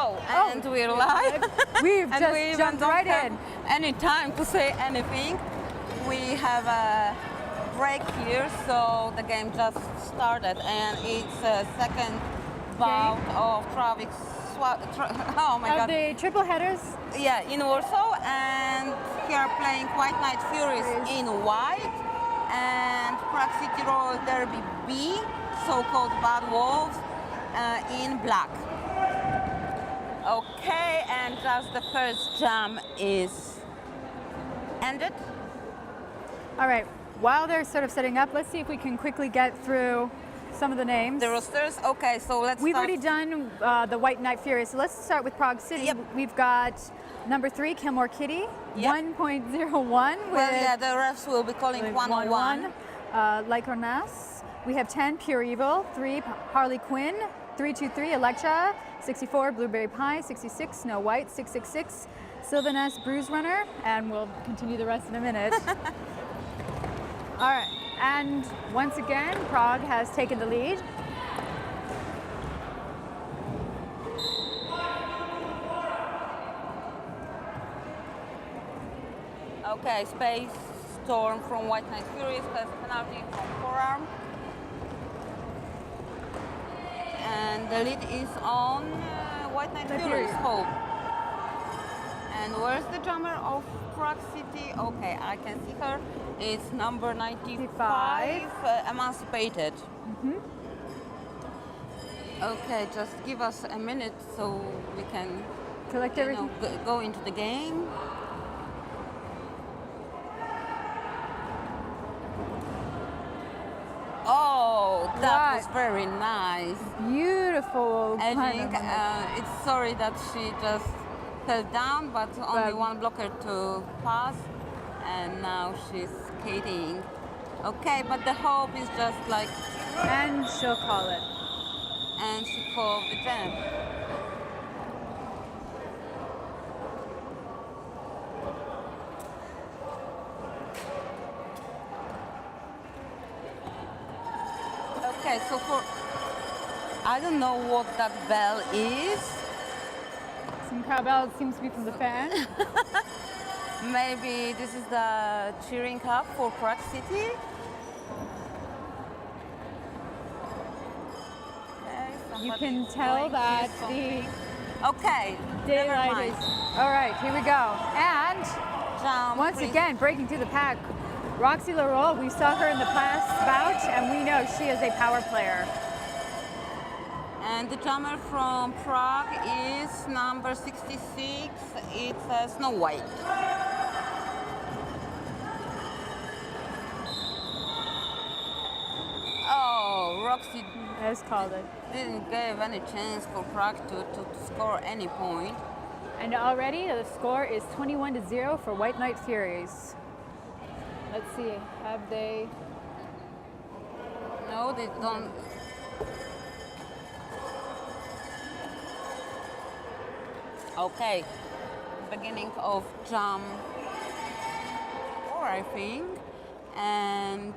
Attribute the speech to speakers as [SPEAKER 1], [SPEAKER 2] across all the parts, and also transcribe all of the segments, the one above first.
[SPEAKER 1] Oh, and we're live.
[SPEAKER 2] We've
[SPEAKER 1] And
[SPEAKER 2] just
[SPEAKER 1] we even
[SPEAKER 2] jumped
[SPEAKER 1] don't
[SPEAKER 2] right
[SPEAKER 1] have
[SPEAKER 2] in.
[SPEAKER 1] any time to say anything. We have a break here, so the game just started, and it's a second bout of oh my God.
[SPEAKER 2] The triple headers.
[SPEAKER 1] Yeah, in Warsaw, and here playing White Night Furies in white, and Prague City Roller Derby B, so-called Bad Wolves, in black. Okay, and just the first jam is ended.
[SPEAKER 2] All right. While they're sort of setting up, let's see if we can quickly get through some of the names.
[SPEAKER 1] The rosters. Okay, so
[SPEAKER 2] We've
[SPEAKER 1] start.
[SPEAKER 2] already done the White Night Furies, so let's start with Prague City.
[SPEAKER 1] Yep.
[SPEAKER 2] We've got number 3, Kilmore Kitty,
[SPEAKER 1] Yep.
[SPEAKER 2] 1.01.
[SPEAKER 1] Well, yeah, the refs will be calling 101.
[SPEAKER 2] Lycornas. We have 10, Pure Evil, 3, Harley Quinn, 323, Electra, 64, Blueberry Pie, 66, Snow White, 666, Sylvaness, Bruise Runner, and we'll continue the rest in a minute. All right, and once again, Prague has taken the lead.
[SPEAKER 1] Okay, Space Storm from White Night Furies has penalty from forearm. And the lead is on White Night Furies, Hope. And where's the drummer of Prague City? Okay, I can see her. It's number 95, Emancipated. Okay, just give us a minute so we can
[SPEAKER 2] Collect everything.
[SPEAKER 1] go into the game. Oh, that was very nice.
[SPEAKER 2] Beautiful.
[SPEAKER 1] I think it's sorry that she just fell down, but only one blocker to pass, and now she's skating. Okay, but the hope is just like,
[SPEAKER 2] And she'll call it.
[SPEAKER 1] and she called the jam. Okay, so I don't know what that bell is.
[SPEAKER 2] Some cowbell seems to be from the fan.
[SPEAKER 1] Maybe this is the cheering up for Prague City. Okay,
[SPEAKER 2] You can
[SPEAKER 1] somebody's
[SPEAKER 2] tell
[SPEAKER 1] going
[SPEAKER 2] that
[SPEAKER 1] to
[SPEAKER 2] the
[SPEAKER 1] okay, never
[SPEAKER 2] daylight
[SPEAKER 1] mind.
[SPEAKER 2] is. All right, here we go. And
[SPEAKER 1] Jump,
[SPEAKER 2] once
[SPEAKER 1] please.
[SPEAKER 2] again, breaking through the pack, Roxy Leroy. We saw her in the past bout, and we know she is a power player.
[SPEAKER 1] And the drummer from Prague is number 66. It's Snow White. Oh, Roxy
[SPEAKER 2] As called it.
[SPEAKER 1] didn't give any chance for Prague to score any point.
[SPEAKER 2] And already the score is 21-0 for White Night Furies. Let's see, have they?
[SPEAKER 1] No, they don't. Okay, beginning of jam 4, I think, and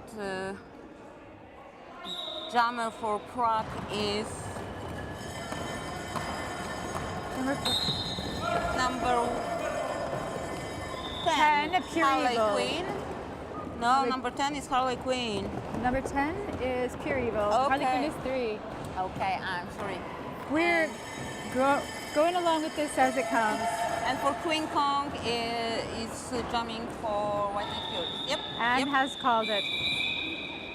[SPEAKER 1] jammer for Prague is number 10,
[SPEAKER 2] Pure
[SPEAKER 1] Harley
[SPEAKER 2] Evil.
[SPEAKER 1] Quinn. No, number 10 is Harley Quinn.
[SPEAKER 2] Number 10 is Pure Evil. Harley Quinn is 3.
[SPEAKER 1] Okay, I'm sorry.
[SPEAKER 2] We're going along with this as it comes.
[SPEAKER 1] And for Queen Kong is jamming for White Night Furies. Yep.
[SPEAKER 2] And
[SPEAKER 1] yep.
[SPEAKER 2] has called it.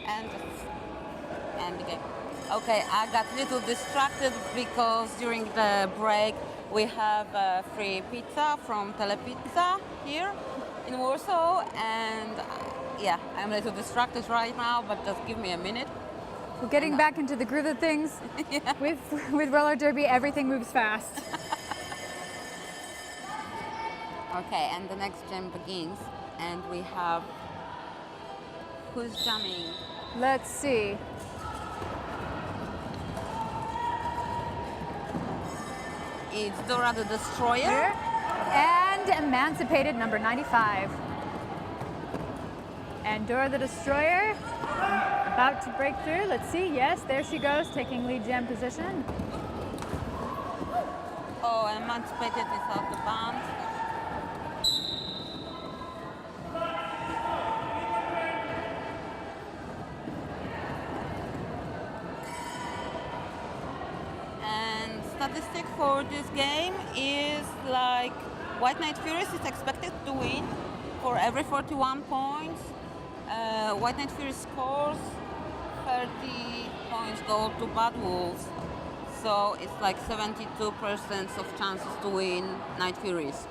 [SPEAKER 1] And the game. Okay, I got a little distracted because during the break we have free pizza from Telepizza here in Warsaw, and yeah, I'm a little distracted right now, but just give me a minute.
[SPEAKER 2] We're getting back into the groove of things.
[SPEAKER 1] Yeah.
[SPEAKER 2] With roller derby, everything moves fast.
[SPEAKER 1] Okay, and the next jam begins, and we have who's jamming?
[SPEAKER 2] Let's see.
[SPEAKER 1] It's Dora the Destroyer.
[SPEAKER 2] And Emancipated, number 95. And Dora the Destroyer about to break through. Let's see. Yes, there she goes, taking lead jam position.
[SPEAKER 1] Oh, emancipated without the band. And statistic for this game is like White Night Furies is expected to win for every 41 points. White Night Furies scores 30 points go to BOUT. So it's like 72% of chances to win Night Furies.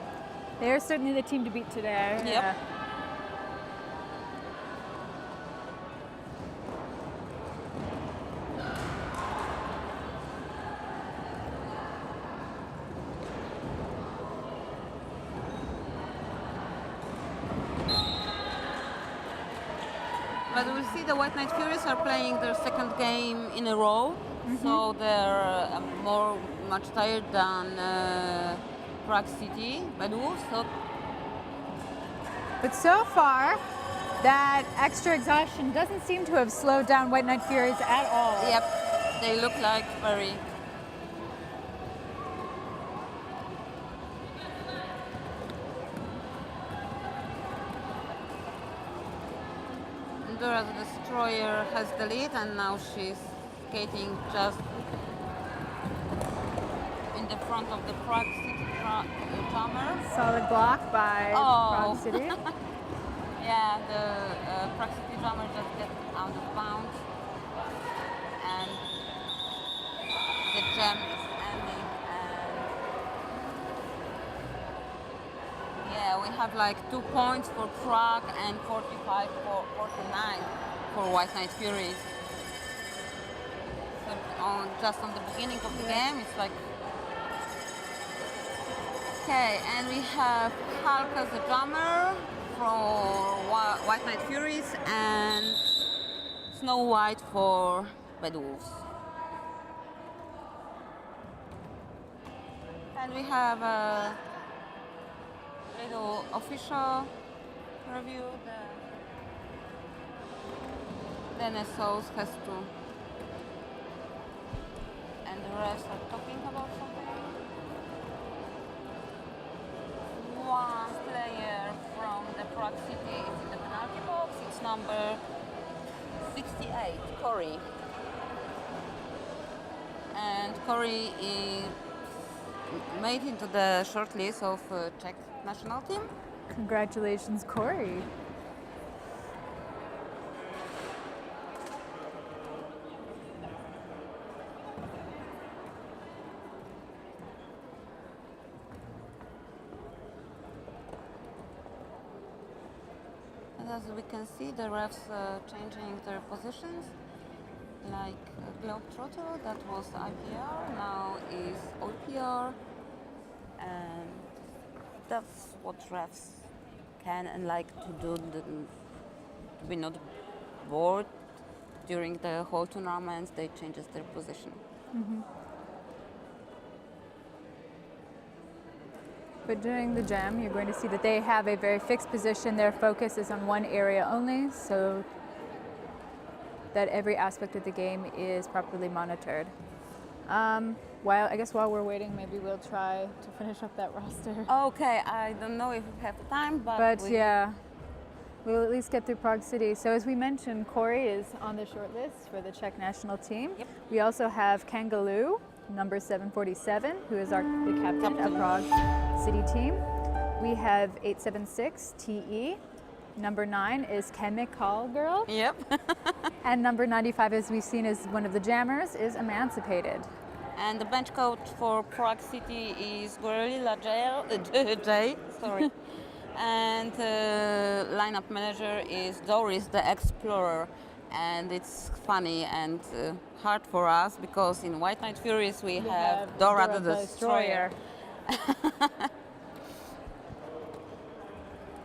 [SPEAKER 2] They are certainly the team to beat today.
[SPEAKER 1] Yep.
[SPEAKER 2] Yeah.
[SPEAKER 1] But we see the White Night Furies are playing their second game in a row, so they're much tired than Prague City, BOUT.
[SPEAKER 2] But so far, that extra exhaustion doesn't seem to have slowed down White Night Furies at all.
[SPEAKER 1] Yep, they look like very. Ingria the Destroyer has the lead, and now she's skating just in the front of the Prague City drummer.
[SPEAKER 2] Solid block by Prague City.
[SPEAKER 1] Yeah, the Prague City drummer just gets out of bounds, and the jam is ending. And yeah, we have like 2 points for Prague and 45 for 49 for White Night Furies. So just on the beginning of the game, it's like. Okay, and we have Hellcats the drummer for White Night Furies and Snow White for BOUT. And we have a little official review. The NSOs has to, and the rest are talking about something. One player from the Prague City is in the penalty box. It's number 68, Corey. And Corey is made into the short list of Czech national team.
[SPEAKER 2] Congratulations, Corey.
[SPEAKER 1] As we can see, the refs changing their positions. Like Globetrotter, that was IPR, now is OPR, and that's what refs can and like to do, to be not bored during the whole tournament. They changes their position.
[SPEAKER 2] But during the jam, you're going to see that they have a very fixed position. Their focus is on one area only, so that every aspect of the game is properly monitored. While we're waiting, maybe we'll try to finish up that roster.
[SPEAKER 1] Okay, I don't know if we have the time, but
[SPEAKER 2] yeah, we'll at least get through Prague City. So as we mentioned, Corey is on the short list for the Czech national team.
[SPEAKER 1] Yep.
[SPEAKER 2] We also have Kangaloo, number 747, who is the captain of Prague City team. We have 876 TE. Number 9 is Chemical Girl.
[SPEAKER 1] Yep.
[SPEAKER 2] And number 95, as we've seen, is one of the jammers, is Emancipated.
[SPEAKER 1] And the bench coach for Prague City is Gorilla J. Sorry. And lineup manager is Doris the Explorer. And it's funny and hard for us because in White Night Furies we have Dora the Destroyer.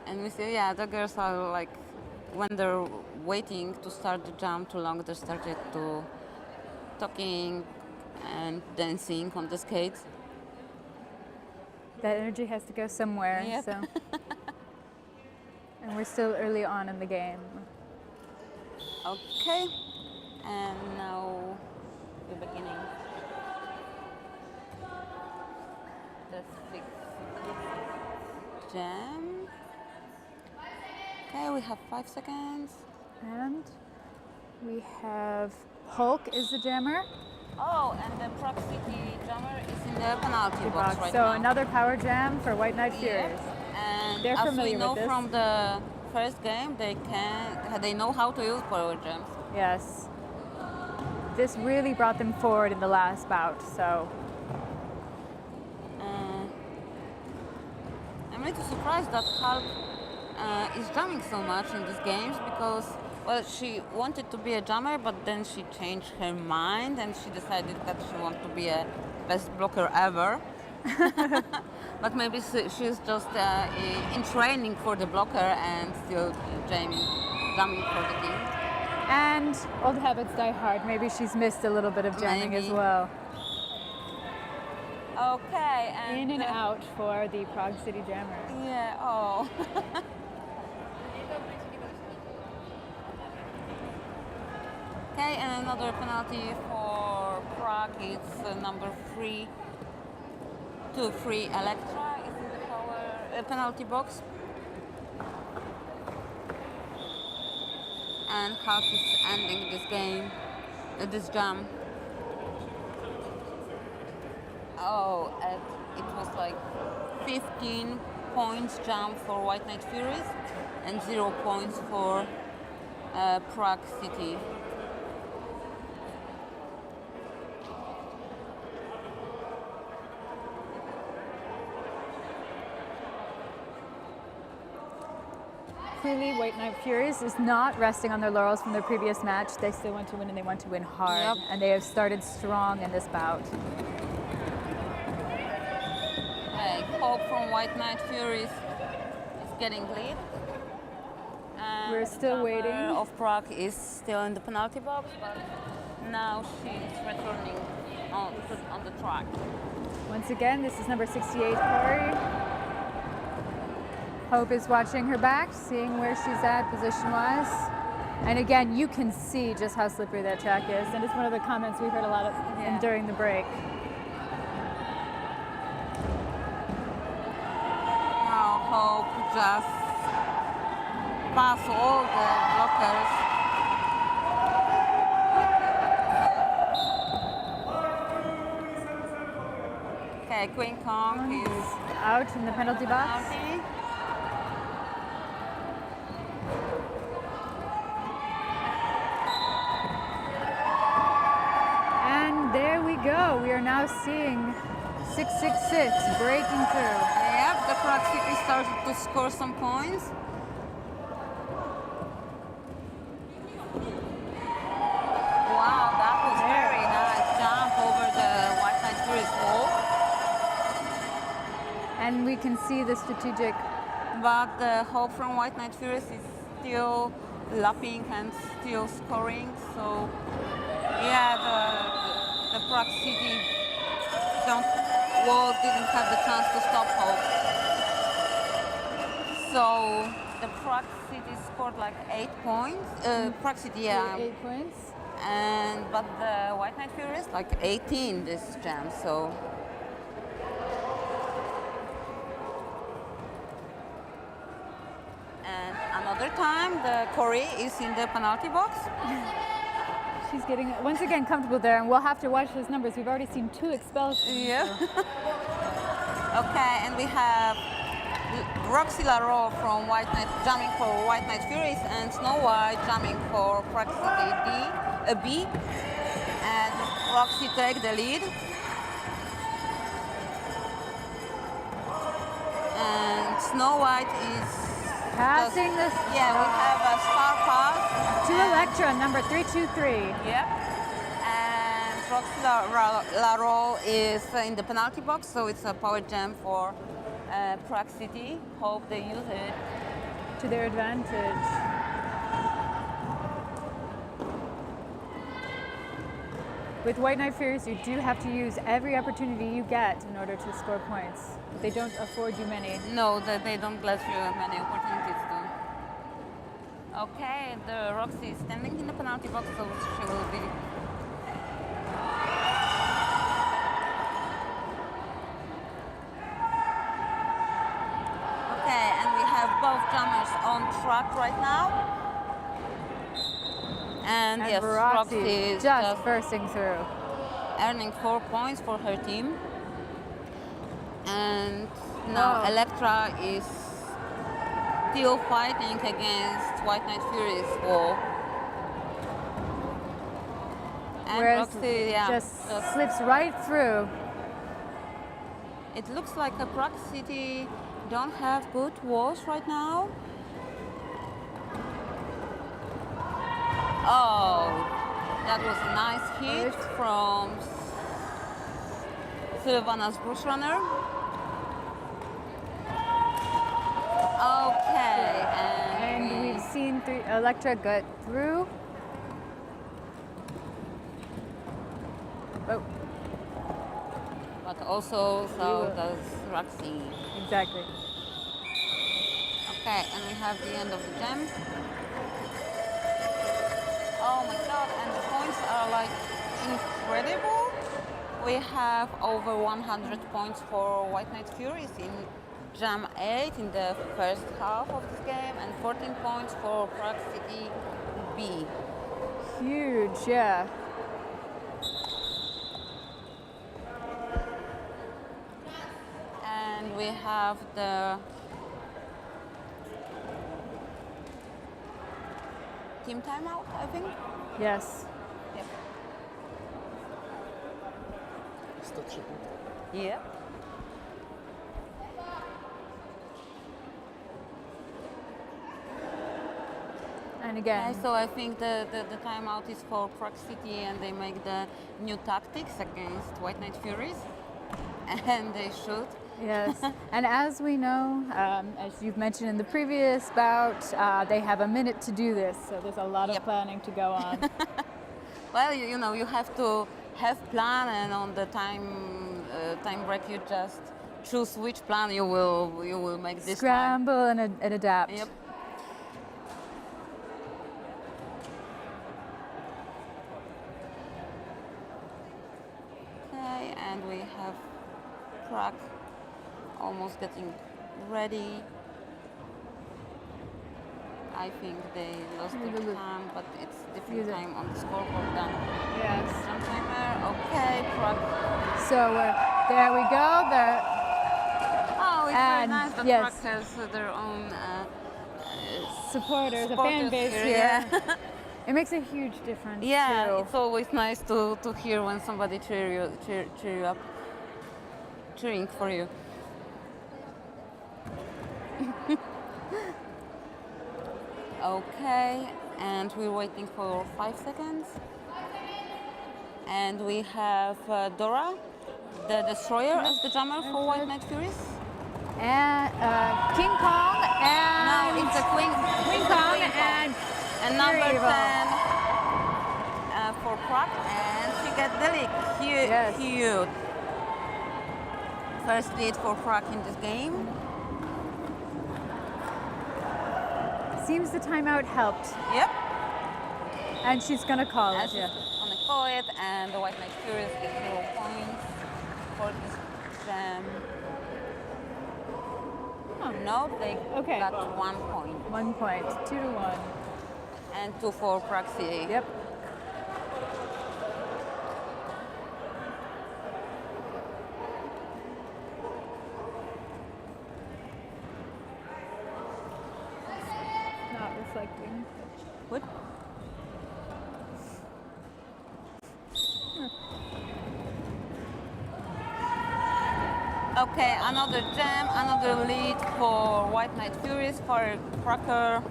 [SPEAKER 1] And we see, the girls are like, when they're waiting to start the jump too long, they started to talking and dancing on the skates.
[SPEAKER 2] That energy has to go somewhere.
[SPEAKER 1] Yep.
[SPEAKER 2] So. And we're still early on in the game.
[SPEAKER 1] Okay, and now we're beginning the the sixth jam. Okay, we have 5 seconds.
[SPEAKER 2] And we have Hulk is the jammer.
[SPEAKER 1] Oh, and the Prague City jammer is in the penalty box right
[SPEAKER 2] So
[SPEAKER 1] now.
[SPEAKER 2] another power jam for White Night Furies.
[SPEAKER 1] Yep. And
[SPEAKER 2] They're
[SPEAKER 1] as
[SPEAKER 2] familiar
[SPEAKER 1] we know
[SPEAKER 2] with this.
[SPEAKER 1] from the first game, they know how to use power jams.
[SPEAKER 2] Yes. This really brought them forward in the last bout, so.
[SPEAKER 1] I'm really surprised that Hulk is jamming so much in these games because, well, she wanted to be a jammer, but then she changed her mind and she decided that she wants to be a best blocker ever. But maybe she's just in training for the blocker and still jamming for the team.
[SPEAKER 2] And old habits die hard. Maybe she's missed a little bit of jamming as well.
[SPEAKER 1] Okay. And
[SPEAKER 2] in and out for the Prague City jammer.
[SPEAKER 1] Yeah, oh. Okay, and another penalty for Prague. It's number 3. 2-3 Electra is in the power penalty box. And Hulk is ending this game, this jam. Oh, it was like 15 points jump for White Night Furies and 0 points for Prague City.
[SPEAKER 2] Clearly, White Night Furies is not resting on their laurels from their previous match. They still want to win, and they want to win hard.
[SPEAKER 1] Yep.
[SPEAKER 2] And they have started strong in this bout.
[SPEAKER 1] Okay, Hope from White Night Furies is getting lead. And
[SPEAKER 2] We're still
[SPEAKER 1] the
[SPEAKER 2] waiting.
[SPEAKER 1] jammer of Prague is still in the penalty box, but now she's returning on the track.
[SPEAKER 2] Once again, this is number 68, Corey. Hope is watching her back, seeing where she's at position-wise. And again, you can see just how slippery that track is. And it's one of the comments we heard a lot of during the break.
[SPEAKER 1] Now Hope just pass all the blockers. Okay, Queen Kong is
[SPEAKER 2] out in the penalty box.
[SPEAKER 1] penalty.
[SPEAKER 2] And there we go. We are now seeing 666 breaking through.
[SPEAKER 1] Yep, the Prague City started to score some points. Wow, that was very nice jump over the White Night Furies wall.
[SPEAKER 2] And we can see the strategic.
[SPEAKER 1] But the Hope from White Night Furies is still lapping and still scoring. So, yeah, the Prague City didn't have the chance to stop Hope. So the Prague City scored like 8 points. Prague City, yeah.
[SPEAKER 2] 8 points.
[SPEAKER 1] But the White Night Furies like 18 this jam. So. And another time, the Corey is in the penalty box.
[SPEAKER 2] She's getting, once again, comfortable there, and we'll have to watch those numbers. We've already seen 2 expels.
[SPEAKER 1] Yeah. Okay, and we have Roxy Laro from jamming for White Night Furies and Snow White jamming for Prague City B. And Roxy take the lead. And Snow White is
[SPEAKER 2] Passing this.
[SPEAKER 1] Yeah, we have a star pass.
[SPEAKER 2] To Electra, number 323.
[SPEAKER 1] Yep. And Roxy Laro is in the penalty box, so it's a power jam for Prague City. Hope they use it
[SPEAKER 2] to their advantage. With White Night Furies, you do have to use every opportunity you get in order to score points. They don't afford you many.
[SPEAKER 1] No, they don't let you many opportunities to. Okay, the Roxy is standing in the penalty box, so she will be. right now. And yes,
[SPEAKER 2] Roxy
[SPEAKER 1] Roxy is
[SPEAKER 2] just bursting through.
[SPEAKER 1] earning 4 points for her team. And now
[SPEAKER 2] Whoa.
[SPEAKER 1] Electra is still fighting against White Night Furies wall. And
[SPEAKER 2] Whereas
[SPEAKER 1] Roxy,
[SPEAKER 2] just slips right through.
[SPEAKER 1] it looks like a Prague City don't have good walls right now. Oh, that was a nice hit from Sylvana's Bruce Runner. Okay,
[SPEAKER 2] And we've seen Electra get through. Oh,
[SPEAKER 1] but also so does Roxy.
[SPEAKER 2] exactly.
[SPEAKER 1] Okay, and we have the end of the jam. Oh my god, and the points are like incredible. We have over 100 points for White Night Furies in Jam 8 in the first half of this game, and 14 points for Prague City B.
[SPEAKER 2] Huge, yeah.
[SPEAKER 1] And we have the team timeout, I think.
[SPEAKER 2] Yes.
[SPEAKER 1] Yep.
[SPEAKER 3] 103 punktów.
[SPEAKER 1] Yep.
[SPEAKER 2] And again,
[SPEAKER 1] So I think the timeout is for Prague City, and they make the new tactics against White Night Furies, and they should.
[SPEAKER 2] yes. And as we know, as you've mentioned in the previous bout, they have a minute to do this, so there's a lot of
[SPEAKER 1] Yep.
[SPEAKER 2] planning to go on.
[SPEAKER 1] Well, you know, you have to have plan, and on the time break you just choose which plan you will make this time.
[SPEAKER 2] Scramble and adapt.
[SPEAKER 1] Yep. Okay, and we have Prague almost getting ready. I think they lost their time, but it's different time on the scoreboard than
[SPEAKER 2] Yes.
[SPEAKER 1] some timer. Okay, Prague.
[SPEAKER 2] So there we go. There.
[SPEAKER 1] Oh, it's very
[SPEAKER 2] And
[SPEAKER 1] nice that
[SPEAKER 2] yes.
[SPEAKER 1] Prague has their own
[SPEAKER 2] Supporters, a fan
[SPEAKER 1] supporters
[SPEAKER 2] base
[SPEAKER 1] here,
[SPEAKER 2] here.
[SPEAKER 1] yeah.
[SPEAKER 2] It makes a huge difference.
[SPEAKER 1] Yeah,
[SPEAKER 2] too.
[SPEAKER 1] it's always nice to hear when somebody cheer you up, cheering for you. Okay, and we're waiting for 5 seconds. And we have Dora, the Destroyer, as the jammer for White Night Furies.
[SPEAKER 2] And King Kong and
[SPEAKER 1] No, it's a Queen
[SPEAKER 2] Kong
[SPEAKER 1] Queen
[SPEAKER 2] and
[SPEAKER 1] And number
[SPEAKER 2] Pure
[SPEAKER 1] 10
[SPEAKER 2] Evil.
[SPEAKER 1] for Prague, and she got the lead.
[SPEAKER 2] Yes.
[SPEAKER 1] Cute. First lead for Prague in this game.
[SPEAKER 2] Seems the timeout helped,
[SPEAKER 1] Yep.
[SPEAKER 2] and she's gonna call
[SPEAKER 1] And
[SPEAKER 2] it.
[SPEAKER 1] she's
[SPEAKER 2] Yeah.
[SPEAKER 1] gonna call it, and the White Night Furies get 0 points for this jam. Oh no, they
[SPEAKER 2] Okay.
[SPEAKER 1] got 1 point.
[SPEAKER 2] 1 point, 2-1.
[SPEAKER 1] And 2 for Prague City.
[SPEAKER 2] Yep. Not reflecting.
[SPEAKER 1] Good. Okay, another jam, another lead for White Night Furies for Cracker.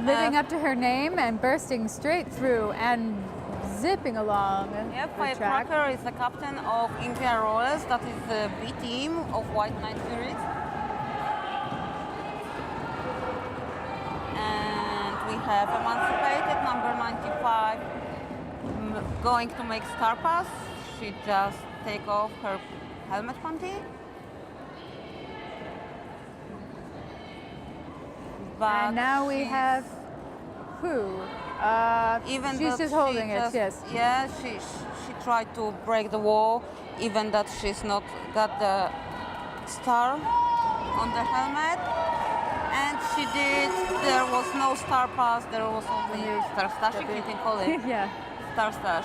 [SPEAKER 2] Living up to her name and bursting straight through and zipping along
[SPEAKER 1] Yep,
[SPEAKER 2] the track.
[SPEAKER 1] Cracker is the captain of Ingria Rollers, that is the B team of White Night Furies. And we have Emancipated, number 95, going to make star pass. She just take off her helmet panty. But
[SPEAKER 2] And now we
[SPEAKER 1] she's-
[SPEAKER 2] have who?
[SPEAKER 1] even
[SPEAKER 2] she's
[SPEAKER 1] that
[SPEAKER 2] just holding
[SPEAKER 1] she
[SPEAKER 2] it,
[SPEAKER 1] just-
[SPEAKER 2] yes.
[SPEAKER 1] Yeah, she tried to break the wall, even that she's not got the star on the helmet. she did, there was no star pass, there was only star stash, if you can call it.
[SPEAKER 2] Yeah.
[SPEAKER 1] Star stash.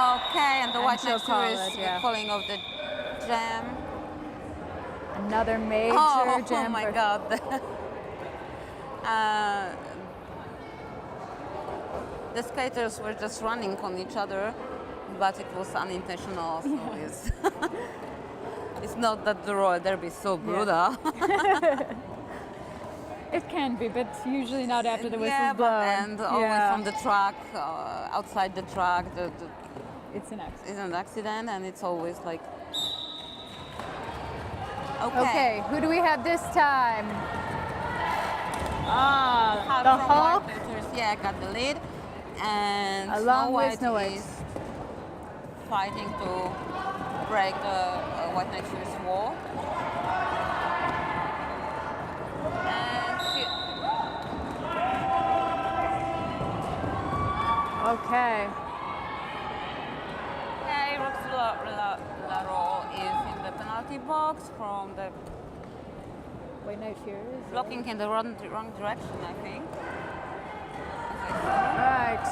[SPEAKER 1] Okay, and the
[SPEAKER 2] And
[SPEAKER 1] White
[SPEAKER 2] she'll
[SPEAKER 1] Night
[SPEAKER 2] call
[SPEAKER 1] Furies
[SPEAKER 2] it, yeah.
[SPEAKER 1] calling of the jam.
[SPEAKER 2] Another major
[SPEAKER 1] Oh
[SPEAKER 2] jam.
[SPEAKER 1] my
[SPEAKER 2] for-
[SPEAKER 1] god. The skaters were just running on each other, but it was unintentional, so it's not that the roller derby is so brutal.
[SPEAKER 2] It can be, but usually not after the whistle's
[SPEAKER 1] Yeah,
[SPEAKER 2] blown.
[SPEAKER 1] and always on the track, outside the track,
[SPEAKER 2] It's an accident.
[SPEAKER 1] is an accident, and it's always like.
[SPEAKER 2] Okay, who do we have this time?
[SPEAKER 1] Half
[SPEAKER 2] The
[SPEAKER 1] from
[SPEAKER 2] Hulk.
[SPEAKER 1] White Night Furies, yeah, got the lead, and
[SPEAKER 2] Along with Snow White.
[SPEAKER 1] is fighting to break the White Night Furies wall. And she,
[SPEAKER 2] Okay.
[SPEAKER 1] okay, Roxy Laro is in the penalty box from the
[SPEAKER 2] White Night Furies.
[SPEAKER 1] blocking in the wrong direction, I think.
[SPEAKER 2] All right.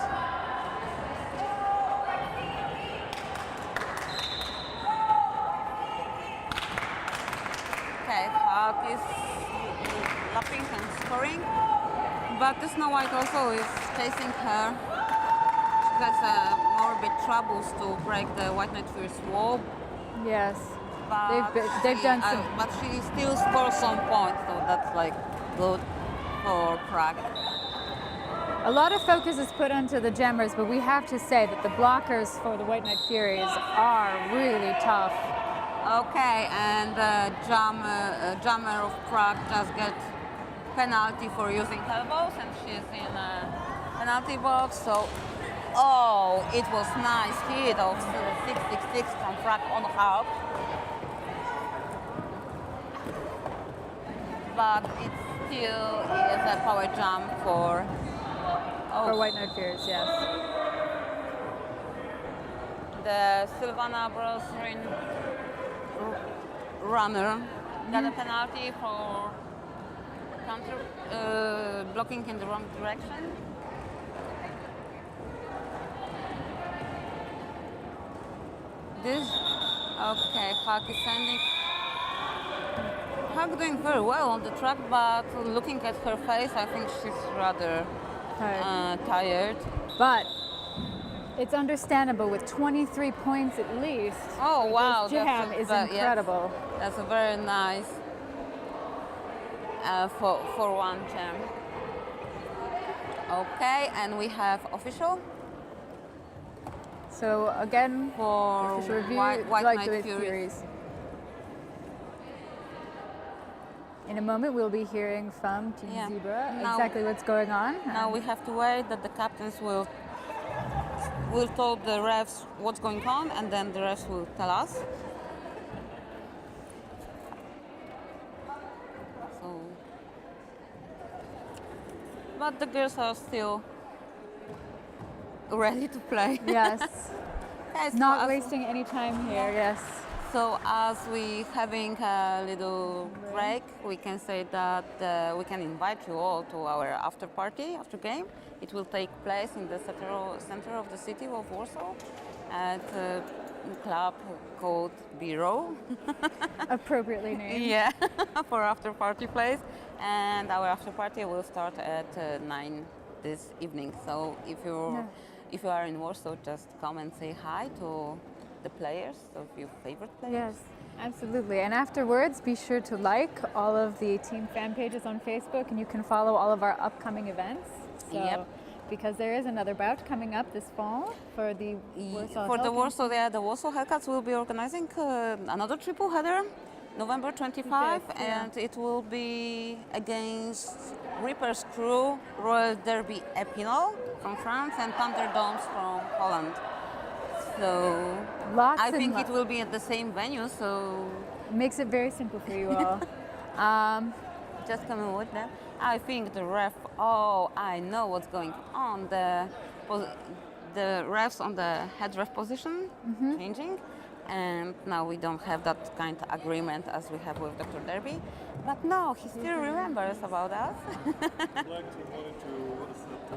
[SPEAKER 1] Okay, Hawk is lapping and scoring, but the Snow White also is chasing her. She has more bit troubles to break the White Night Furies wall,
[SPEAKER 2] Yes.
[SPEAKER 1] but
[SPEAKER 2] They've done some.
[SPEAKER 1] but she still scores some points, so that's like good for Prague.
[SPEAKER 2] A lot of focus is put onto the jammers, but we have to say that the blockers for the White Night Furies are really tough.
[SPEAKER 1] Okay, and Jammer of Prague just get penalty for using elbows, and she's in a penalty box. So, oh, it was nice hit of 666 from Prague on half, but it still is a power jump for.
[SPEAKER 2] For White Night Furies, yes.
[SPEAKER 1] The Silvana Bros runner got a penalty for counter blocking in the wrong direction. This okay, Hug is sending. Hug doing very well on the track, but looking at her face, I think she's rather tired.
[SPEAKER 2] But it's understandable with 23 points at least.
[SPEAKER 1] Oh wow,
[SPEAKER 2] This jam is incredible.
[SPEAKER 1] Yes, that's a very nice for one jam. Okay, and we have official
[SPEAKER 2] So again,
[SPEAKER 1] for
[SPEAKER 2] official review,
[SPEAKER 1] White
[SPEAKER 2] like
[SPEAKER 1] Night
[SPEAKER 2] the
[SPEAKER 1] Furies.
[SPEAKER 2] In a moment, we'll be hearing from Team
[SPEAKER 1] Yeah.
[SPEAKER 2] Zebra
[SPEAKER 1] Now-
[SPEAKER 2] exactly what's going on.
[SPEAKER 1] Now we have to wait that the captains will tell the refs what's going on, and then the refs will tell us. So, but the girls are still ready to play.
[SPEAKER 2] Yes,
[SPEAKER 1] Yes,
[SPEAKER 2] not
[SPEAKER 1] as-
[SPEAKER 2] wasting any time here. Yes.
[SPEAKER 1] So as we having a little break, we can say that we can invite you all to our after party, after game. It will take place in the center of the city of Warsaw at a club called BOUT.
[SPEAKER 2] Appropriately named.
[SPEAKER 1] Yeah, for after party place. And our after party will start at 9 this evening. So if you are in Warsaw, just come and say hi to the players, of your favorite players.
[SPEAKER 2] Yes, absolutely. And afterwards, be sure to like all of the team fan pages on Facebook, and you can follow all of our upcoming events. So,
[SPEAKER 1] Yep.
[SPEAKER 2] Because there is another bout coming up this fall for the Warsaw
[SPEAKER 1] For the
[SPEAKER 2] Hellcats.
[SPEAKER 1] Warsaw, the Warsaw Hellcats will be organizing another triple header, November 25,
[SPEAKER 2] yeah.
[SPEAKER 1] and it will be against Reaper's Crew, Royal Derby Epinal from France, and Thunderdomes from Holland. So
[SPEAKER 2] Lots
[SPEAKER 1] I
[SPEAKER 2] and
[SPEAKER 1] think it
[SPEAKER 2] lots.
[SPEAKER 1] will be at the same venue. So
[SPEAKER 2] Makes it very simple for you all.
[SPEAKER 1] just coming with them. I think the ref. Oh, I know what's going on. The refs on the head ref position changing, and now we don't have that kind of agreement as we have with Dr. Derby. But no, he still remembers about us.
[SPEAKER 4] Black team wanted to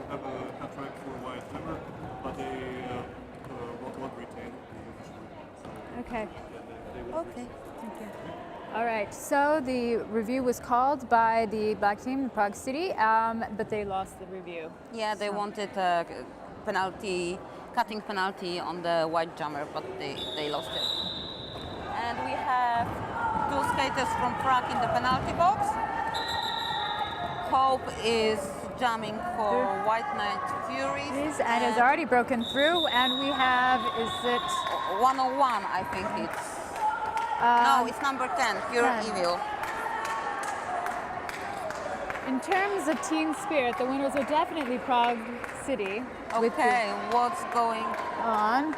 [SPEAKER 4] have a contract for White Hammer, but they won't retain officially.
[SPEAKER 2] Okay.
[SPEAKER 1] Okay.
[SPEAKER 2] Thank you. All right. So the review was called by the black team, Prague City, but they lost the review.
[SPEAKER 1] Yeah, they wanted a penalty, cutting penalty on the white jammer, but they lost it. And we have two skaters from Prague in the penalty box. Hope is jamming for White Night Furies.
[SPEAKER 2] And has already broken through. And we have, is it?
[SPEAKER 1] 101, I think it's. No, it's number 10, Pure
[SPEAKER 2] 10.
[SPEAKER 1] Evil.
[SPEAKER 2] In terms of team spirit, the winners are definitely Prague City.
[SPEAKER 1] Okay, what's going
[SPEAKER 2] On.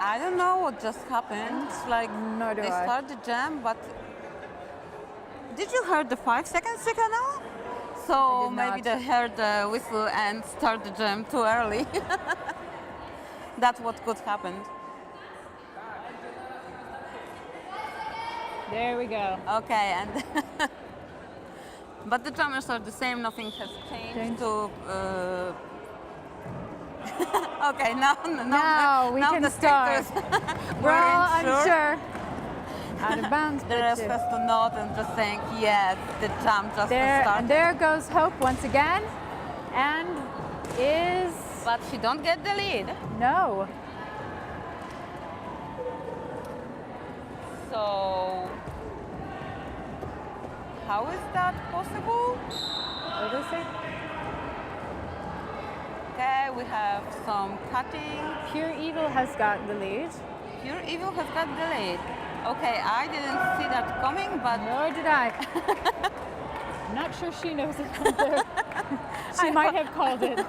[SPEAKER 1] I don't know what just happened. It's like
[SPEAKER 2] Nor do
[SPEAKER 1] they
[SPEAKER 2] I.
[SPEAKER 1] start the jam, but did you hear the 5 second signal? So
[SPEAKER 2] did
[SPEAKER 1] maybe
[SPEAKER 2] not.
[SPEAKER 1] they heard the whistle and start the jam too early. That's what could happen.
[SPEAKER 2] There we go.
[SPEAKER 1] Okay, and but the jammers are the same. Nothing has changed.
[SPEAKER 2] Changed.
[SPEAKER 1] To. Okay, now
[SPEAKER 2] We
[SPEAKER 1] now
[SPEAKER 2] can
[SPEAKER 1] the
[SPEAKER 2] start.
[SPEAKER 1] skaters
[SPEAKER 2] We're all
[SPEAKER 1] unsure.
[SPEAKER 2] unsure. Out of bounds.
[SPEAKER 1] The
[SPEAKER 2] but
[SPEAKER 1] rest has to nod and just saying, yes, the jam just
[SPEAKER 2] there,
[SPEAKER 1] started.
[SPEAKER 2] and there goes Hope once again. And is
[SPEAKER 1] But she don't get the lead.
[SPEAKER 2] no.
[SPEAKER 1] So how is that possible?
[SPEAKER 2] What is it?
[SPEAKER 1] Okay, we have some cutting.
[SPEAKER 2] Pure Evil has got the lead.
[SPEAKER 1] Pure Evil has got the lead. Okay, I didn't see that coming, but
[SPEAKER 2] Nor did I. I'm not sure she knows it either. She might have called it.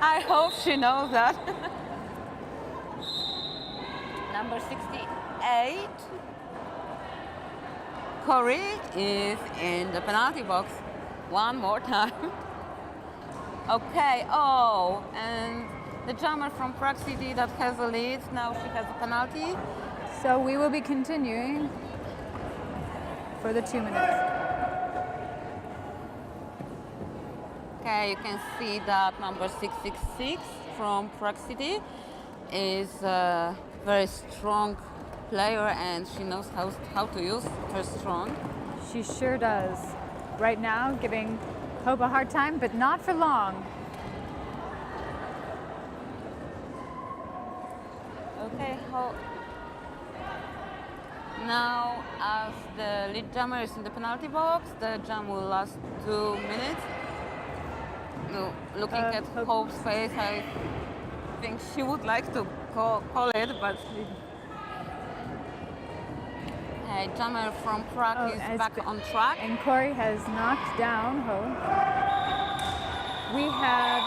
[SPEAKER 1] I hope she knows that. Number 68. Corey is in the penalty box one more time. Okay, oh, and the jammer from Prague City that has a lead, now she has a penalty.
[SPEAKER 2] So we will be continuing for the 2 minutes.
[SPEAKER 1] Okay, you can see that number 666 from Prague City is a very strong player and she knows how to use her strong.
[SPEAKER 2] She sure does. Right now, giving Hope a hard time, but not for long.
[SPEAKER 1] Okay, now as the lead jammer is in the penalty box, the jam will last 2 minutes. No, looking at
[SPEAKER 2] Hope-
[SPEAKER 1] Hope's face, I think she would like to call it, but hey, jammer from Prague
[SPEAKER 2] Oh,
[SPEAKER 1] is
[SPEAKER 2] as
[SPEAKER 1] back
[SPEAKER 2] the-
[SPEAKER 1] on track.
[SPEAKER 2] And Corey has knocked down Hope. We have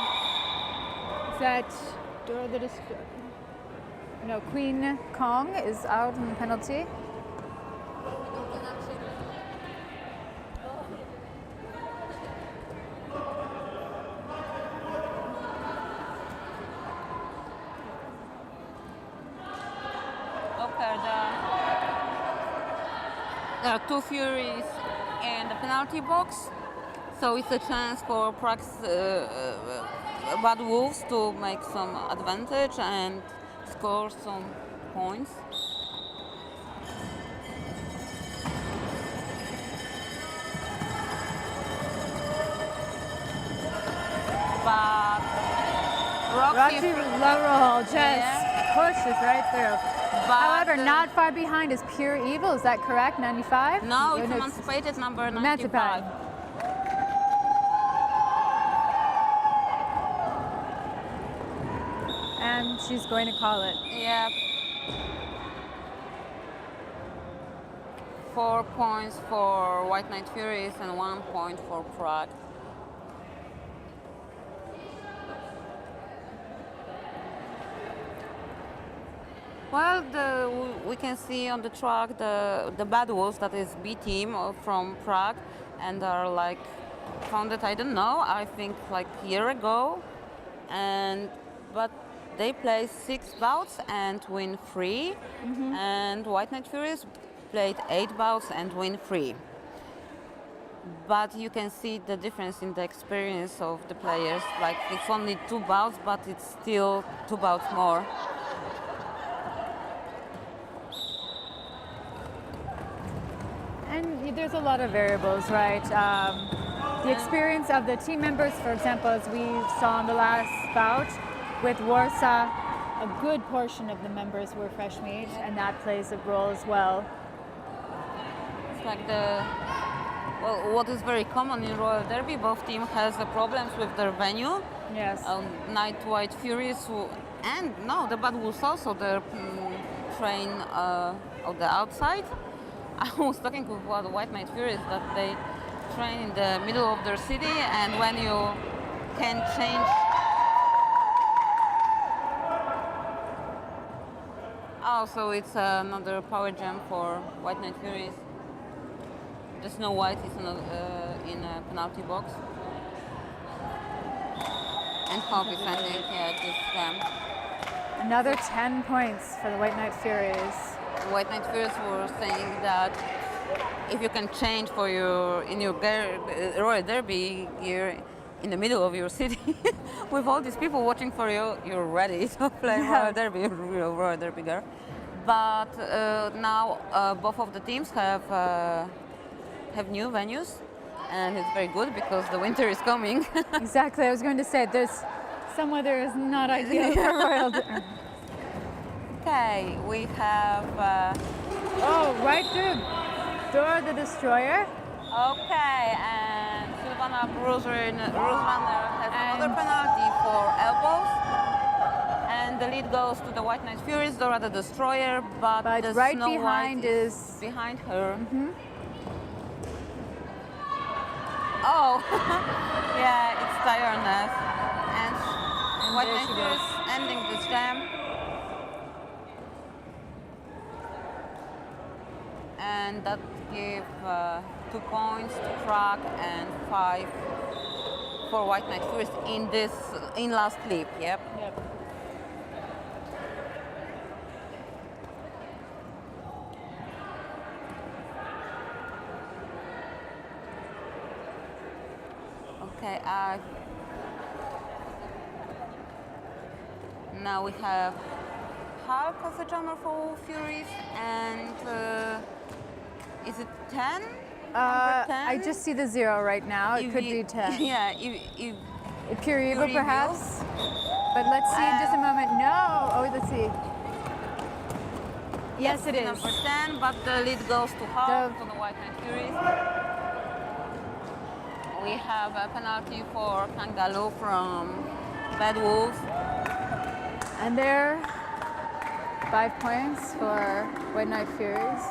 [SPEAKER 2] that Dora the no, Queen Kong is out in the penalty.
[SPEAKER 1] Okay, there are two Furies in the penalty box, so it's a chance for Prague's Bad Wolves to make some advantage and score some points. But
[SPEAKER 2] Roxy Laurel just
[SPEAKER 1] Yeah.
[SPEAKER 2] pushes right through.
[SPEAKER 1] But
[SPEAKER 2] However,
[SPEAKER 1] the-
[SPEAKER 2] not far behind is Pure Evil. Is that correct? 95?
[SPEAKER 1] No, it's
[SPEAKER 2] Or
[SPEAKER 1] emancipated number 95.
[SPEAKER 2] Emancipated. And she's going to call it.
[SPEAKER 1] Yeah. 4 points for White Night Furies and 1 point for Prague. Well, we can see on the track the Bad Wolves, that is B team from Prague, and are like founded, I don't know, I think like a year ago, and but they play 6 bouts and win 3, and White Night Furies played 8 bouts and win 3. But you can see the difference in the experience of the players. Like it's only 2 bouts, but it's still 2 bouts more.
[SPEAKER 2] And there's a lot of variables, right? The experience of the team members, for example, as we saw in the last bout with Warsaw, a good portion of the members were fresh meat, and that plays a role as well.
[SPEAKER 1] It's like what is very common in Royal Derby, both teams has the problems with their venue.
[SPEAKER 2] Yes.
[SPEAKER 1] Night White Furies the bad wolves also their train on the outside. I was talking with the White Night Furies that they train in the middle of their city, and when you can change. Oh, so it's another power jam for White Night Furies. The Snow White is in a penalty box. And Hope is ending this jam.
[SPEAKER 2] Another 10 points for the White Night Furies.
[SPEAKER 1] White Night Furies were saying that if you can change in your Royal Derby gear in the middle of your city, with all these people watching for you, you're ready to play Royal Derby, real Royal Derby gear. But now both of the teams have new venues, and it's very good because the winter is coming.
[SPEAKER 2] Exactly, I was going to say, some weather is not ideal for Royal Derby.
[SPEAKER 1] Okay, we have.
[SPEAKER 2] Right through Dora the Destroyer.
[SPEAKER 1] Okay, and Silvana Bruce-Runner has another penalty for elbows. And the lead goes to the White Night Furies, Dora the Destroyer, but the
[SPEAKER 2] right
[SPEAKER 1] Snow
[SPEAKER 2] behind
[SPEAKER 1] White is behind her. Oh, yeah, it's tiredness. And White Night Furies ending this jam. And that gave 2 points to Prague and 5 for White Night Furies in last clip. Yep. Okay. Now we have Hulk as a jammer for Furies, and is it 10? Number 10?
[SPEAKER 2] I just see the 0 right now. It could be 10.
[SPEAKER 1] Yeah,
[SPEAKER 2] Pure Evil, perhaps. But let's see in just a moment. No. Oh, let's see. Yes, it is.
[SPEAKER 1] Number 10, but the lead goes to Hulk, to the White Night Furies. We have a penalty for Kangaloo from Bad Wolves.
[SPEAKER 2] And there, 5 points for White Night Furies.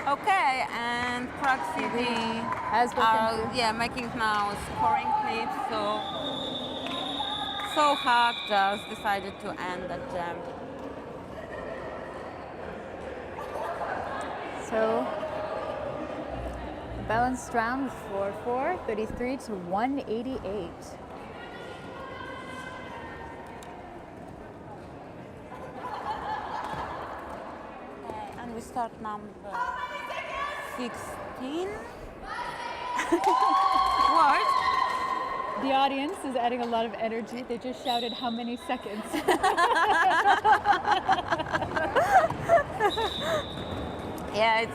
[SPEAKER 1] Okay, and Prague City
[SPEAKER 2] has
[SPEAKER 1] are making now scoring clips, so Hug just decided to end that jam.
[SPEAKER 2] So a balanced round with 4-4, 33 to 188.
[SPEAKER 1] And we start number 16. What?
[SPEAKER 2] The audience is adding a lot of energy. They just shouted how many seconds.
[SPEAKER 1] Yeah, it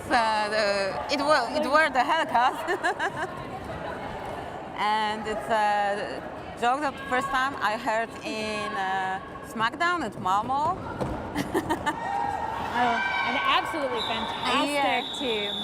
[SPEAKER 1] were the Hellcats. And it's a joke that the first time I heard in SmackDown at Malmo.
[SPEAKER 2] An absolutely fantastic team.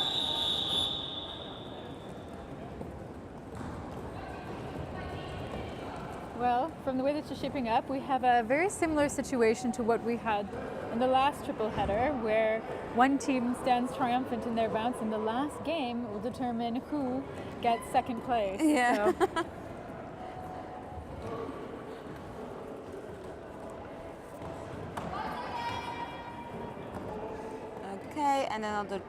[SPEAKER 2] Well, from the way that you're shaping up, we have a very similar situation to what we had in the last triple header, where one team stands triumphant in their bounce, and the last game will determine who gets second place.
[SPEAKER 1] Yeah.
[SPEAKER 2] So.
[SPEAKER 1] Okay, and another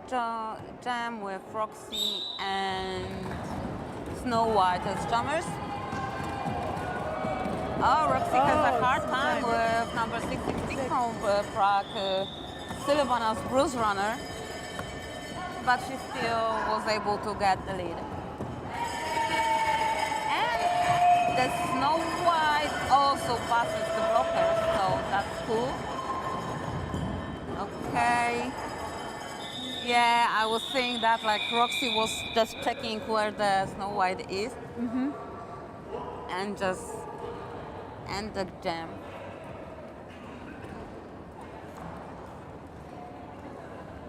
[SPEAKER 1] jam with Roxy and Snow White as jammers. Oh, Roxy has a hard time with number 666 from Prague, Sylvana's Bruce Runner, but she still was able to get the lead. And the Snow White also passes the blockers, so that's cool. Okay. Yeah, I was saying that like Roxy was just checking where the Snow White is, and just end the jam.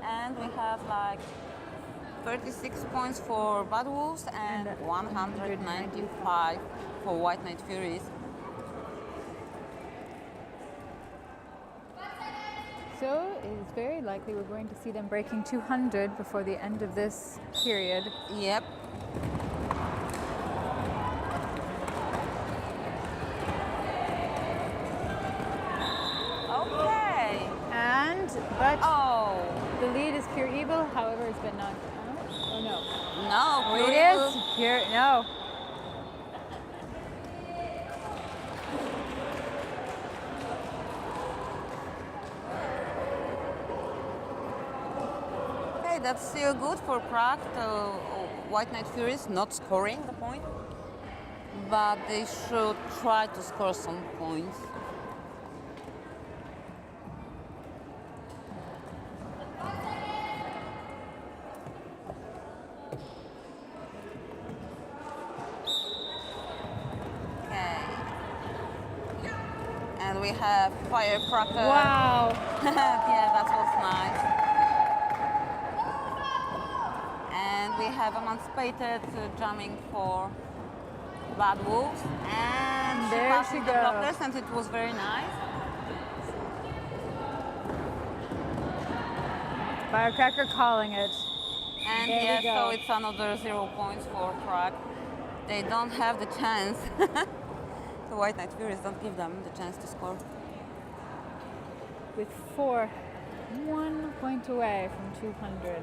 [SPEAKER 1] And we have like 36 points for Bad Wolves and 195 for White Night Furies.
[SPEAKER 2] So it is very likely we're going to see them breaking 200 before the end of this period.
[SPEAKER 1] Yep. Okay.
[SPEAKER 2] But
[SPEAKER 1] Oh.
[SPEAKER 2] the lead is Pure Evil, however, it's been knocked out. Oh no.
[SPEAKER 1] No,
[SPEAKER 2] It is Pure, no.
[SPEAKER 1] Okay, that's still good for Prague. The White Night Furies not scoring the point, but they should try to score some points. Okay. And we have Firecracker.
[SPEAKER 2] Wow.
[SPEAKER 1] Yeah, that was nice. And we have Emancipated jamming for Bad Wolves. And she
[SPEAKER 2] There
[SPEAKER 1] passed
[SPEAKER 2] she
[SPEAKER 1] the
[SPEAKER 2] goes.
[SPEAKER 1] blockers and it was very nice.
[SPEAKER 2] Firecracker calling it.
[SPEAKER 1] And
[SPEAKER 2] There we
[SPEAKER 1] yeah,
[SPEAKER 2] go.
[SPEAKER 1] so it's another 0 points for Prague. They don't have the chance. The White Night Furies don't give them the chance to score.
[SPEAKER 2] With 1 point away from 200.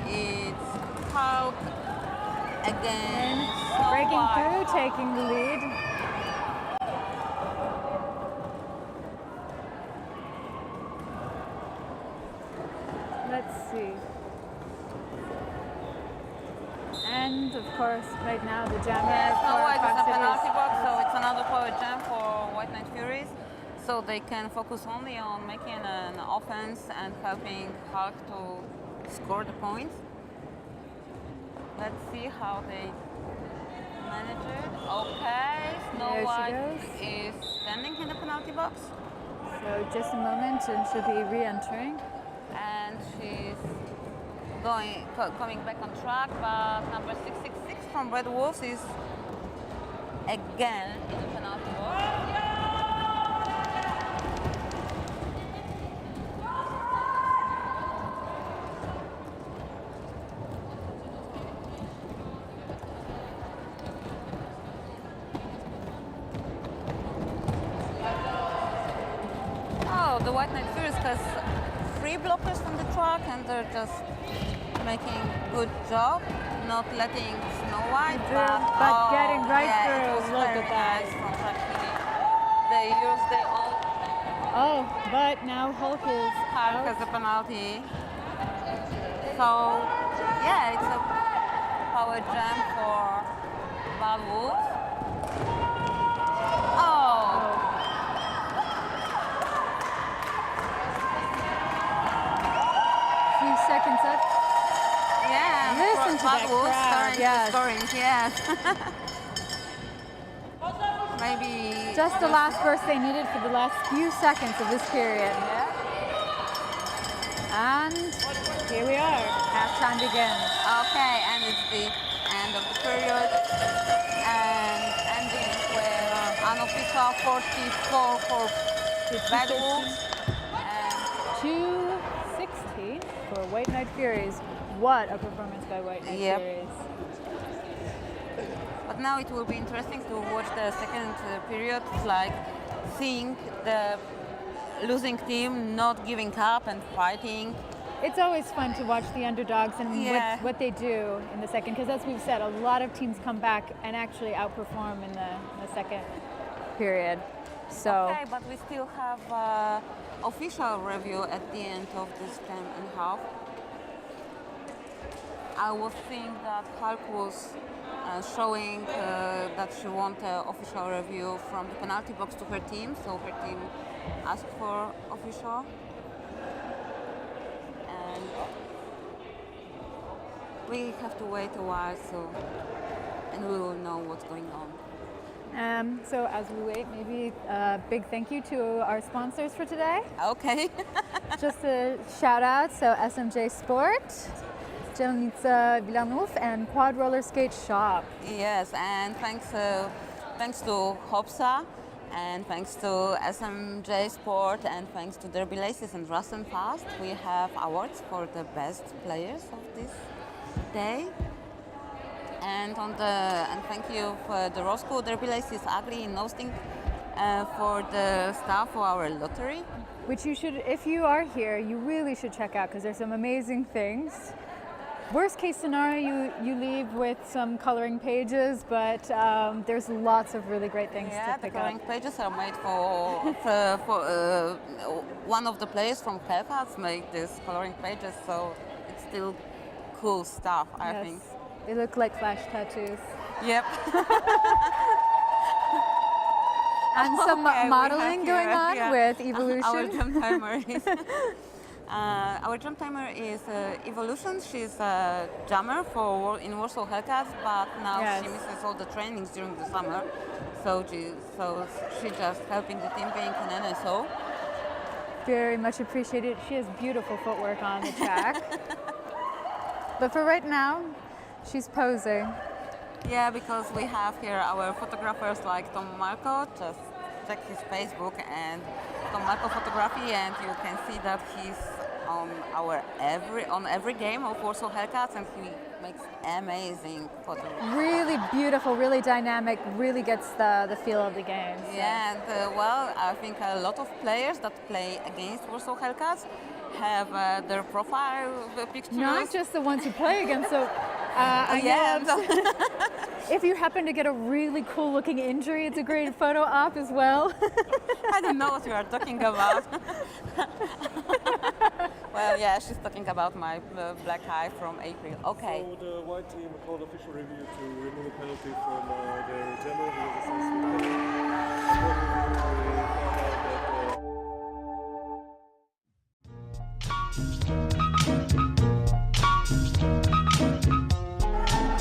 [SPEAKER 1] It's Hulk again. Snow
[SPEAKER 2] Breaking
[SPEAKER 1] White.
[SPEAKER 2] through, taking the lead. Let's see. And of course, right now the jammer
[SPEAKER 1] Yeah, Snow
[SPEAKER 2] for
[SPEAKER 1] White is
[SPEAKER 2] Prague
[SPEAKER 1] a
[SPEAKER 2] City
[SPEAKER 1] penalty box, so it's another power jam for White Night Furies. So they can focus only on making an offense and helping Hulk to score the points. Let's see how they manage it. Okay, Snow
[SPEAKER 2] There she
[SPEAKER 1] White
[SPEAKER 2] goes.
[SPEAKER 1] is standing in the penalty box.
[SPEAKER 2] So just a moment and she'll be re-entering.
[SPEAKER 1] And she's coming back on track, but number 666 from Red Wolves is again in the penalty box. Oh, the White Night Furies has 3 blockers from the track and they're just making good job, not letting Snow White
[SPEAKER 2] But getting right
[SPEAKER 1] yeah,
[SPEAKER 2] through.
[SPEAKER 1] It was
[SPEAKER 2] Look
[SPEAKER 1] very
[SPEAKER 2] at that.
[SPEAKER 1] nice from Prague City. They used their own
[SPEAKER 2] Oh, but now Hulk is
[SPEAKER 1] park
[SPEAKER 2] out.
[SPEAKER 1] as a penalty. So yeah, it's a power jam for Bad Wolves. Oh.
[SPEAKER 2] Few seconds up.
[SPEAKER 1] Yeah,
[SPEAKER 2] Listen to
[SPEAKER 1] Bad
[SPEAKER 2] that
[SPEAKER 1] Wolves
[SPEAKER 2] crowd,
[SPEAKER 1] starting
[SPEAKER 2] yes.
[SPEAKER 1] to scoring, yes. Maybe
[SPEAKER 2] Just the last burst they needed for the last few seconds of this period.
[SPEAKER 1] Yeah.
[SPEAKER 2] And here we are. Halftime begins.
[SPEAKER 1] Okay, and it's the end of the period. And ending with unofficial 44 for Bad Wolves. And
[SPEAKER 2] 2:16 for White Night Furies. what a performance by White Night
[SPEAKER 1] Yep.
[SPEAKER 2] Furies.
[SPEAKER 1] But now it will be interesting to watch the second period, like seeing the losing team not giving up and fighting.
[SPEAKER 2] It's always fun to watch the underdogs and
[SPEAKER 1] Yeah.
[SPEAKER 2] what they do in the second, because as we've said, a lot of teams come back and actually outperform in the second period. So
[SPEAKER 1] Okay, but we still have official review at the end of this time and a half. I was seeing that Hulk was showing that she wanted official review from the penalty box to her team, so her team asked for official. And we have to wait a while, and we will know what's going on.
[SPEAKER 2] so as we wait, maybe a big thank you to our sponsors for today.
[SPEAKER 1] Okay.
[SPEAKER 2] Just a shout out, so SMJ Sport, Wiertnicza Wilanów, and Quad Roller Skate Shop.
[SPEAKER 1] Yes, and thanks to Hopsa, and thanks to SMJ Sport, and thanks to Derby Laces and Rust and Fast, we have awards for the best players of this day. And thank you for the Roscoe Derby Laces Agri in hosting for the staff for our lottery.
[SPEAKER 2] Which you should, if you are here, you really should check out because there's some amazing things. Worst case scenario, you leave with some coloring pages, but there's lots of really great things
[SPEAKER 1] Yeah,
[SPEAKER 2] to
[SPEAKER 1] the
[SPEAKER 2] pick
[SPEAKER 1] coloring
[SPEAKER 2] up.
[SPEAKER 1] pages are made for one of the players from Hellcats made these coloring pages, so it's still cool stuff, I
[SPEAKER 2] Yes,
[SPEAKER 1] think.
[SPEAKER 2] they look like flash tattoos.
[SPEAKER 1] Yep.
[SPEAKER 2] And some
[SPEAKER 1] Okay, we
[SPEAKER 2] modeling
[SPEAKER 1] have
[SPEAKER 2] going
[SPEAKER 1] here,
[SPEAKER 2] on
[SPEAKER 1] yeah.
[SPEAKER 2] with
[SPEAKER 1] Our
[SPEAKER 2] Evolution.
[SPEAKER 1] drum timer is Evolution. She's a drummer in Warsaw Hellcats, but now
[SPEAKER 2] Yes.
[SPEAKER 1] she misses all the trainings during the summer, so she just helping the team being an NSO.
[SPEAKER 2] Very much appreciated. She has beautiful footwork on the track. But for right now, she's posing.
[SPEAKER 1] Yeah, because we have here our photographers like Tom Marco. Just check his Facebook and Tom Marco Photography, and you can see that he's on every game of Warsaw Hellcats, and he makes amazing photos.
[SPEAKER 2] Really beautiful, really dynamic, really gets the feel of the game. So.
[SPEAKER 1] Yeah, and I think a lot of players that play against Warsaw Hellcats have their profile pictures.
[SPEAKER 2] Not just the ones who play against. So I
[SPEAKER 1] Yeah,
[SPEAKER 2] know if you happen to get a really cool looking injury, it's a great photo op as well.
[SPEAKER 1] I don't know what you are talking about. Well, yeah, she's talking about my black eye from April. Okay.
[SPEAKER 4] So the white team called official review to remove a penalty from their jammer who was assessed with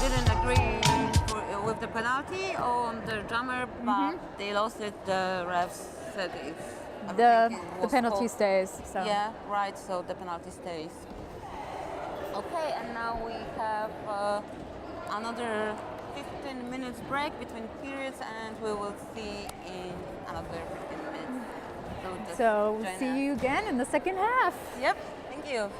[SPEAKER 1] Didn't agree with the penalty on the drummer, but they lost it. The refs said
[SPEAKER 2] The
[SPEAKER 1] was
[SPEAKER 2] penalty
[SPEAKER 1] called.
[SPEAKER 2] stays. So.
[SPEAKER 1] Yeah, right. So the penalty stays. Okay, and now we have another 15 minutes break between periods, and we will see in another 15 minutes. just
[SPEAKER 2] So
[SPEAKER 1] join
[SPEAKER 2] see
[SPEAKER 1] us.
[SPEAKER 2] you again in the second half.
[SPEAKER 1] Yep. Thank you.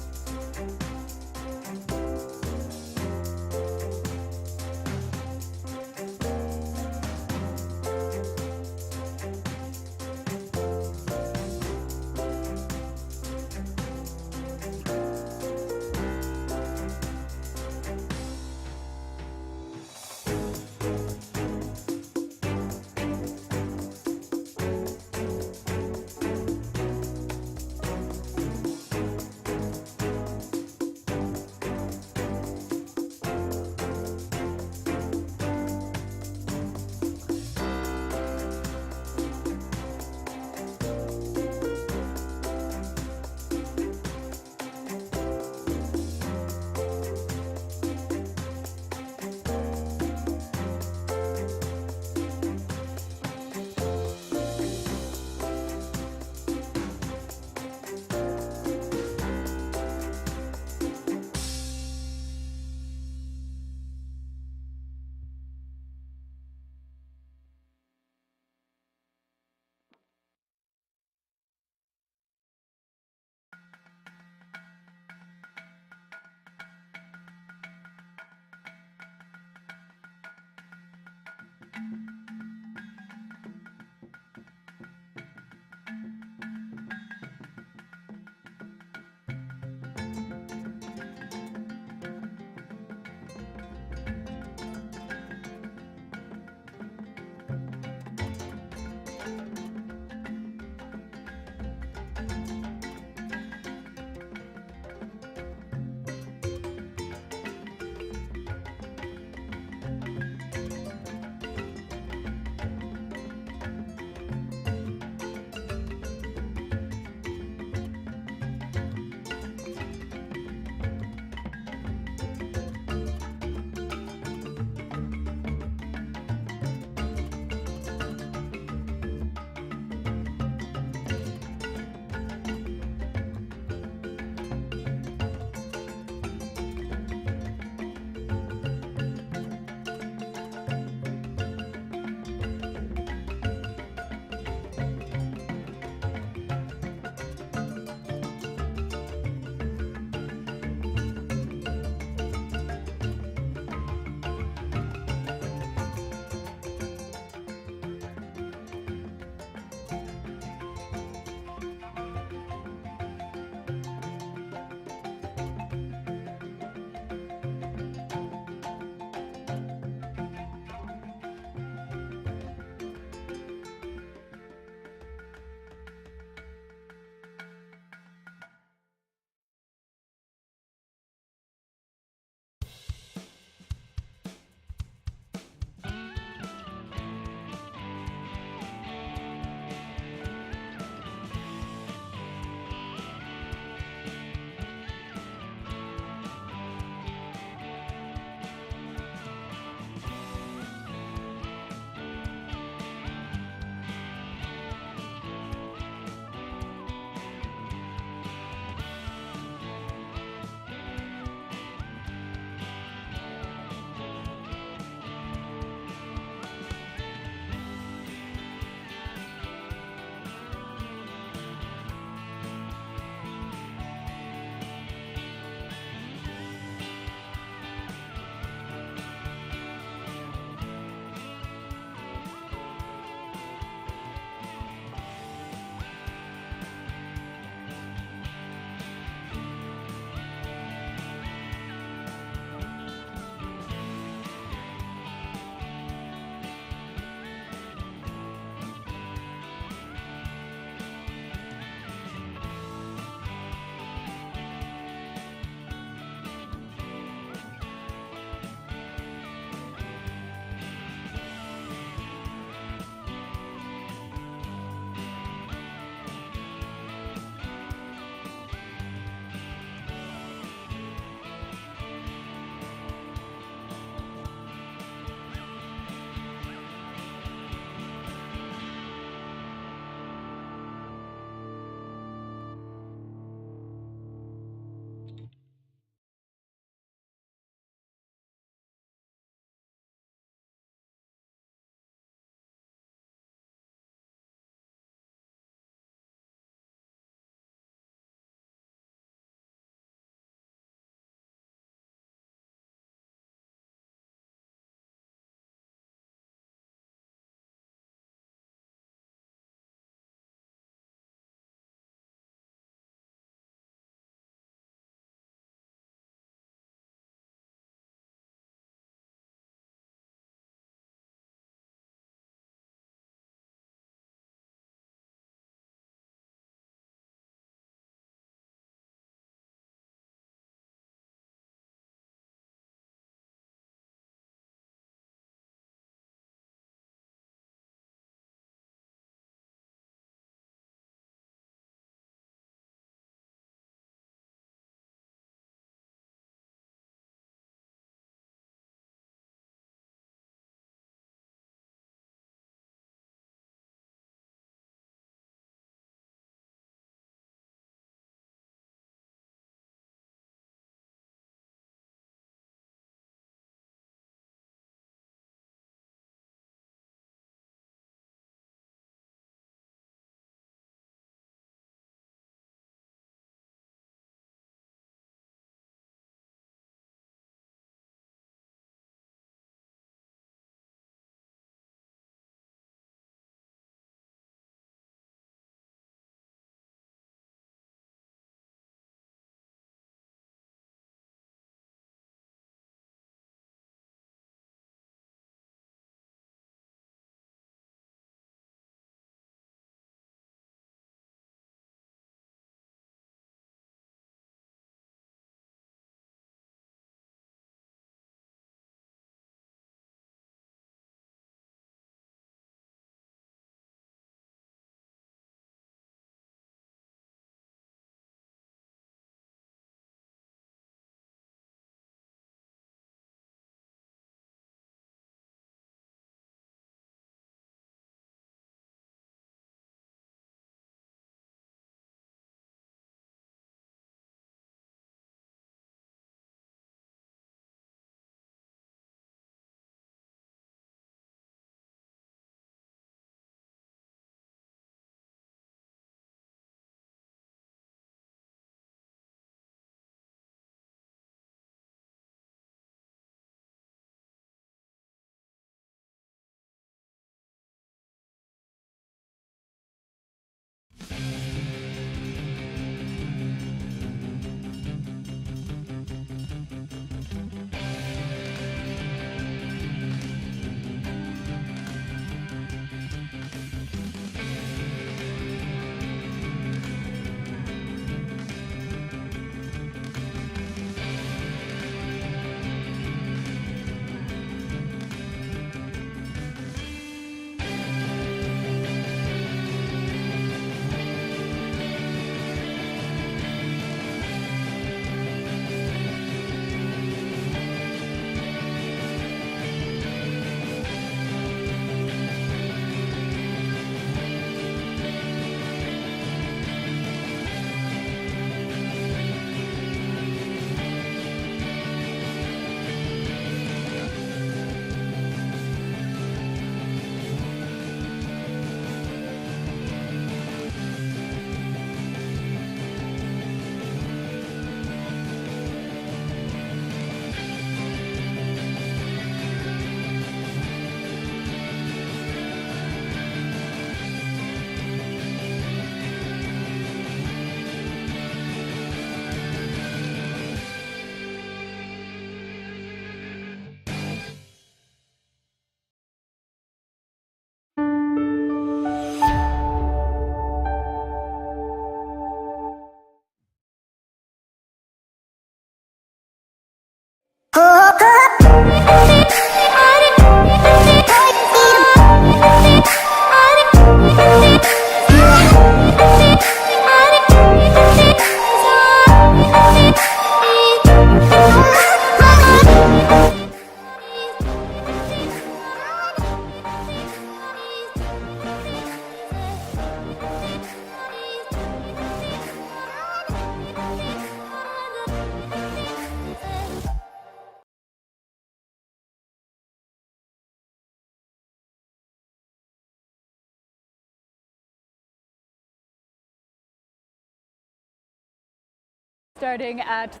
[SPEAKER 2] starting at.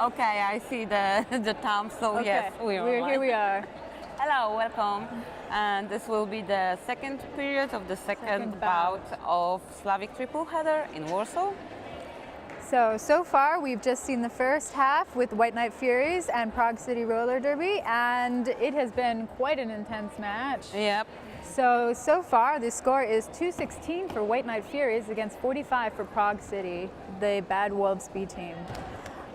[SPEAKER 1] Okay, I see the time, so
[SPEAKER 2] Okay,
[SPEAKER 1] yes,
[SPEAKER 2] here we are.
[SPEAKER 1] Hello, welcome. And this will be the second period of the second bout of Slavic Tripleheader in Warsaw.
[SPEAKER 2] So far we've just seen the first half with White Night Furies and Prague City Roller Derby, and it has been quite an intense match.
[SPEAKER 1] Yep.
[SPEAKER 2] So far the score is 2-16 for White Night Furies against 45 for Prague City, the Bad Wolves B team.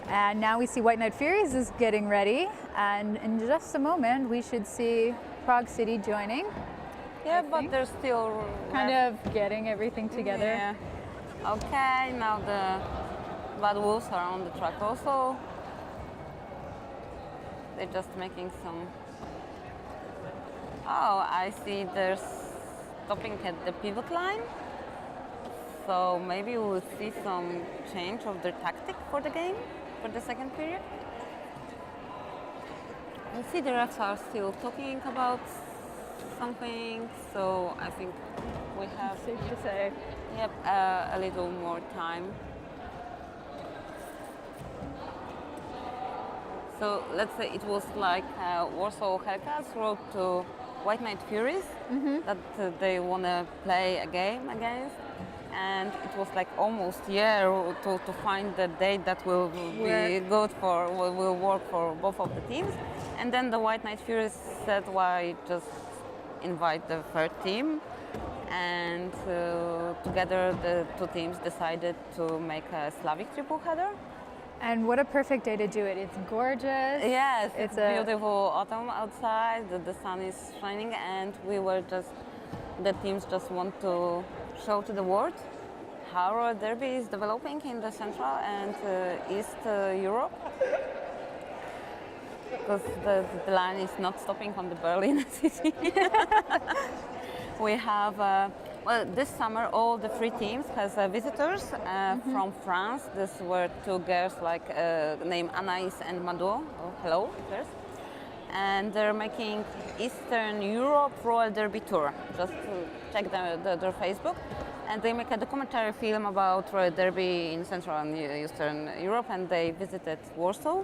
[SPEAKER 2] And now we see White Night Furies is getting ready, and in just a moment we should see Prague City joining.
[SPEAKER 1] Yeah, but they're still
[SPEAKER 2] kind of getting everything together.
[SPEAKER 1] Yeah. Okay, now the Bad Wolves are on the track also. They're just making some. Oh, I see they're stopping at the pivot line. So maybe we'll see some change of their tactic for the game, for the second period. I see the refs are still talking about something, so I think we have,
[SPEAKER 2] safe to say,
[SPEAKER 1] yep, a little more time. So let's say it was like Warsaw Hellcats wrote to White Night Furies that they want to play a game against, and it was like almost a year to find the date that will be good for, will work for both of the teams. And then the White Night Furies said, why just invite the third team? And together the two teams decided to make a Slavic Tripleheader.
[SPEAKER 2] And what a perfect day to do it. It's gorgeous.
[SPEAKER 1] Yes, it's a beautiful autumn outside. The sun is shining, and the teams just want to show to the world how roller derby is developing in the Central and East Europe. Because the line is not stopping on the Berlin city. We have, well, this summer all the three teams has visitors from France. These were two girls like named Anais and Mado. Oh, hello, first. And they're making Eastern Europe roller derby tour. Just to check their Facebook. And they make a documentary film about roller derby in Central and Eastern Europe, and they visited Warsaw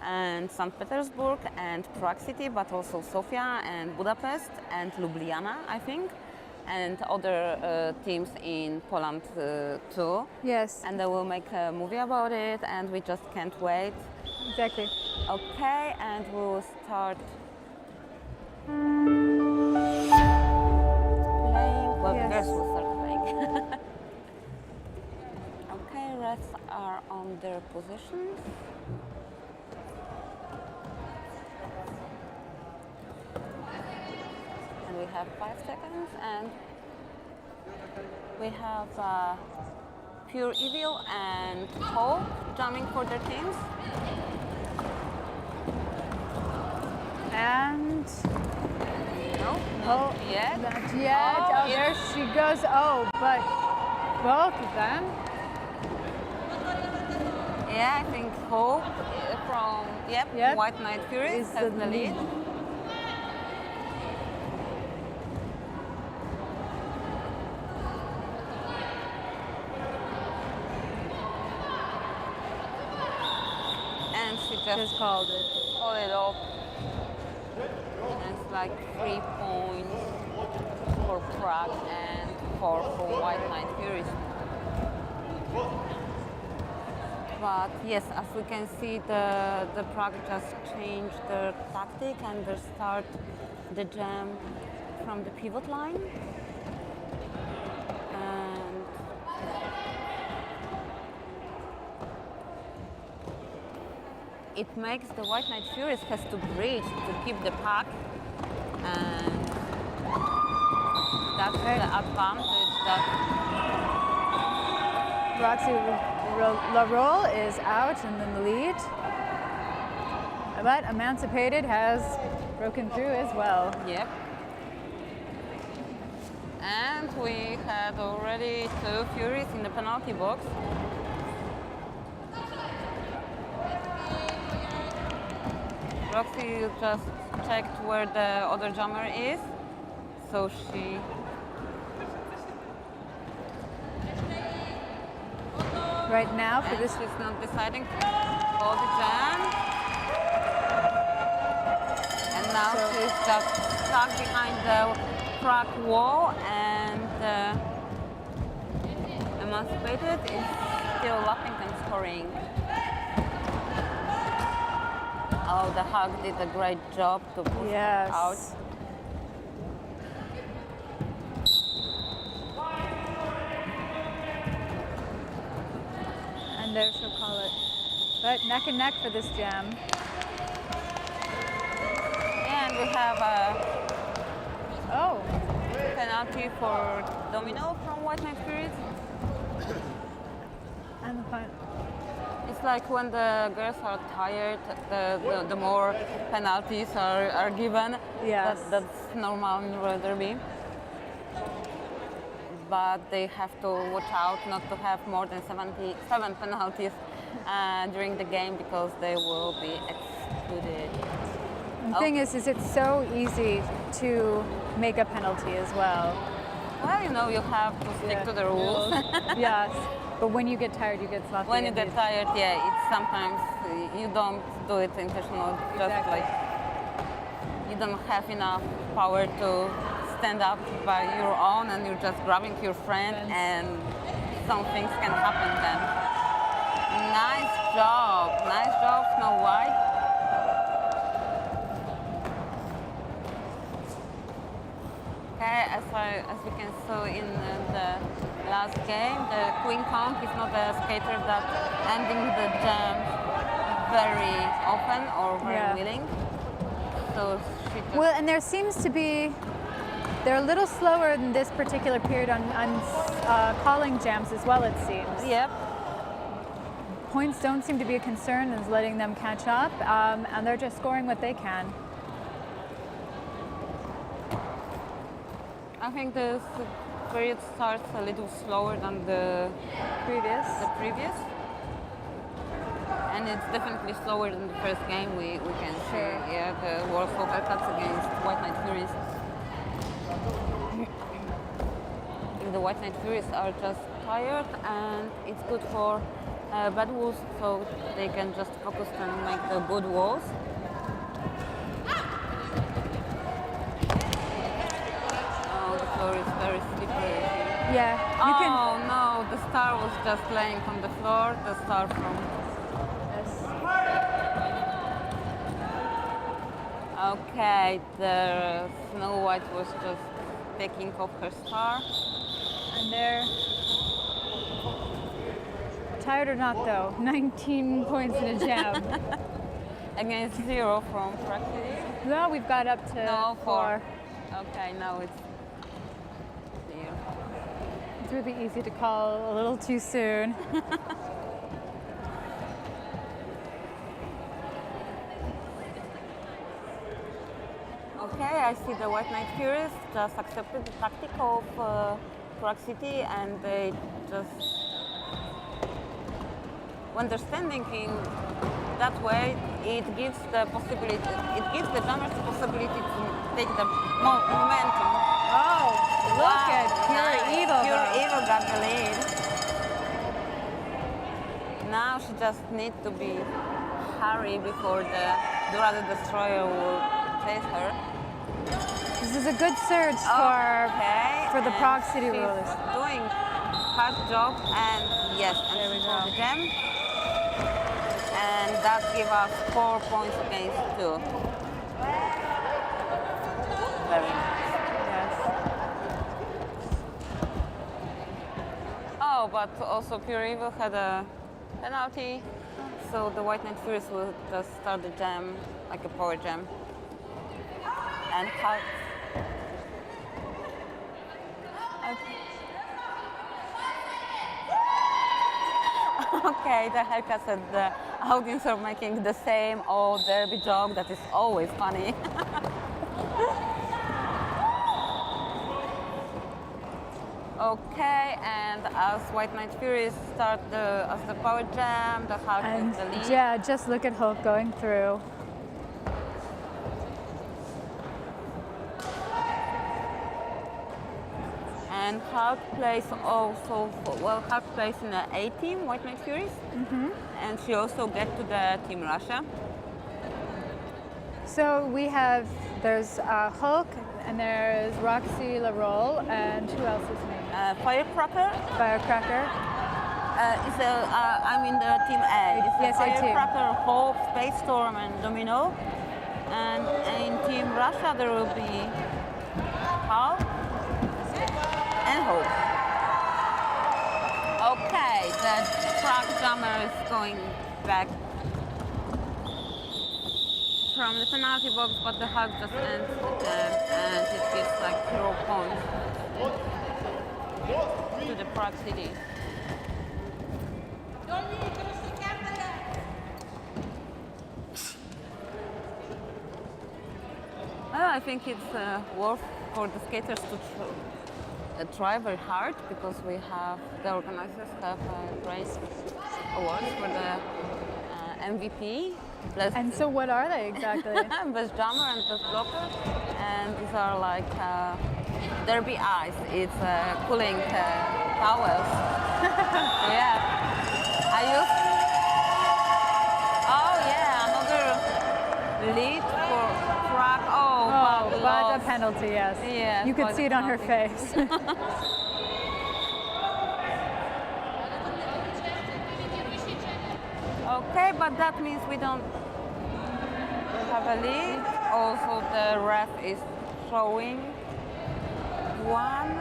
[SPEAKER 1] and St. Petersburg and Prague City, but also Sofia and Budapest and Ljubljana, I think, and other teams in Poland too.
[SPEAKER 2] Yes.
[SPEAKER 1] And they will make a movie about it, and we just can't wait.
[SPEAKER 2] Exactly.
[SPEAKER 1] Okay, and we'll start playing. Well,
[SPEAKER 2] Yes.
[SPEAKER 1] girls will start playing. Okay, refs are on their positions. And we have 5 seconds, and we have Pure Evil and Hope jamming for their teams.
[SPEAKER 2] And
[SPEAKER 1] No, not yet.
[SPEAKER 2] not yet. Oh, there she goes. Oh, but both of them.
[SPEAKER 1] Yeah, I think Hope from White Night Furies
[SPEAKER 2] Is
[SPEAKER 1] has
[SPEAKER 2] the
[SPEAKER 1] the lead. And she just
[SPEAKER 2] called it.
[SPEAKER 1] called it off. And it's like 3 points for Prague and 4 for White Night Furies. But yes, as we can see, the Prague just changed their tactic and they start the jam from the pivot line. And it makes the White Night Furies has to bridge to keep the puck, and that's the advantage that
[SPEAKER 2] Roxy La Roll is out and in the lead. But Emancipated has broken through as well.
[SPEAKER 1] Yep. And we had already 2 Furies in the penalty box. Roxy just checked where the other jammer is, so she
[SPEAKER 2] right now for
[SPEAKER 1] And
[SPEAKER 2] this.
[SPEAKER 1] she's not deciding to hold the jam. And now
[SPEAKER 2] So-
[SPEAKER 1] she's just stuck behind the Prague wall and emancipated is still lapping and scoring. Oh, the hug did a great job to push
[SPEAKER 2] Yes.
[SPEAKER 1] out.
[SPEAKER 2] And there she'll call it. But neck and neck for this jam.
[SPEAKER 1] And we have a
[SPEAKER 2] Oh,
[SPEAKER 1] penalty for domino from White Night Furies.
[SPEAKER 2] and the final.
[SPEAKER 1] It's like when the girls are tired, the more penalties are given.
[SPEAKER 2] Yes.
[SPEAKER 1] That's normal in roller derby. But they have to watch out not to have more than 77 penalties during the game because they will be excluded.
[SPEAKER 2] The thing is it's so easy to make a penalty as well.
[SPEAKER 1] Well, you know, you have to stick to the rules.
[SPEAKER 2] Yes, but when you get tired, you get sloppy.
[SPEAKER 1] When you
[SPEAKER 2] and
[SPEAKER 1] get tired, yeah, it's sometimes you don't do it intentional, just
[SPEAKER 2] Exactly.
[SPEAKER 1] like you don't have enough power to stand up by your own and you're just grabbing your friend and some things can happen then. Nice job, Snow White. Okay, as we can see in the last game, the Queen Kong is not a skater that ending the jam very often or very
[SPEAKER 2] Yeah.
[SPEAKER 1] willing. So she just
[SPEAKER 2] Well, and there seems to be, they're a little slower in this particular period on calling jams as well, it seems.
[SPEAKER 1] yep.
[SPEAKER 2] Points don't seem to be a concern, is letting them catch up, and they're just scoring what they can.
[SPEAKER 1] I think this period starts a little slower than the previous. And it's definitely slower than the first game we can
[SPEAKER 2] Sure.
[SPEAKER 1] see. Yeah, the Warsaw Hellcats against White Night Furies. The White Night Furies are just tired and it's good for bad walls so they can just focus and make the good walls. Oh, the floor is very slippery.
[SPEAKER 2] Yeah, you can.
[SPEAKER 1] Oh no, the star was just laying on the floor, the star from...
[SPEAKER 2] Yes.
[SPEAKER 1] Okay, the Snow White was just taking off her star.
[SPEAKER 2] And they're tired or not though, 19 points in a jam.
[SPEAKER 1] Against 0 from Prague City.
[SPEAKER 2] Well, we've got up to
[SPEAKER 1] No,
[SPEAKER 2] 4.
[SPEAKER 1] Okay, now it's 0.
[SPEAKER 2] It's really easy to call a little too soon.
[SPEAKER 1] Okay, I see the White Night Furies just accepted the tactic of Prague City and they just, when they're standing in that way, it gives the jumpers the possibility to take the momentum.
[SPEAKER 2] Oh, look at Pure
[SPEAKER 1] nice.
[SPEAKER 2] Evil.
[SPEAKER 1] Pure
[SPEAKER 2] though.
[SPEAKER 1] Evil got the lead. Now she just needs to be hurry before the Dora the Destroyer will chase her.
[SPEAKER 2] This is a good surge
[SPEAKER 1] Okay,
[SPEAKER 2] for the
[SPEAKER 1] and
[SPEAKER 2] Prague City
[SPEAKER 1] she's
[SPEAKER 2] Rollers.
[SPEAKER 1] doing hard job and yes, and
[SPEAKER 2] There we
[SPEAKER 1] she
[SPEAKER 2] go.
[SPEAKER 1] got the gem. And that gives us 4 points against 2. Very nice.
[SPEAKER 2] Yes.
[SPEAKER 1] Oh, but also Pure Evil had a penalty, so the White Night Furies will just start the jam like a power jam. And how? Okay, the Hellcats and the audience are making the same old derby joke that is always funny. Okay, and as White Night Furies start as the power jam, the Hulk
[SPEAKER 2] And
[SPEAKER 1] is the lead.
[SPEAKER 2] yeah, just look at Hulk going through.
[SPEAKER 1] And Hulk plays also, Hulk plays in the A team, White Night Furies, and she also get to the Team Russia.
[SPEAKER 2] So there's Hulk, and there's Roxy LaRolle, and who else is named?
[SPEAKER 1] Firecracker.
[SPEAKER 2] Firecracker.
[SPEAKER 1] I'm in the Team A. It's
[SPEAKER 2] Yes, A team.
[SPEAKER 1] Firecracker, Hope, Space Storm, and Domino. And in Team Russia there will be Hulk and Hope. Okay, the Prague Jammer is going back from the penalty box, but the Hulk just ends the game and it gives like 0 points to the Prague City. I think it's worth for the skaters to try very hard, because the organizers have great awards for the MVP.
[SPEAKER 2] And so what are they exactly?
[SPEAKER 1] Best jammer and best blocker, and these are like derby ice. It's cooling towels. Yeah, I used. Oh yeah, another lead for Prague.
[SPEAKER 2] But a penalty, yes.
[SPEAKER 1] Yeah,
[SPEAKER 2] you could
[SPEAKER 1] but
[SPEAKER 2] see it on her face.
[SPEAKER 1] Okay, but that means we don't have a lead. Also, the ref is showing one.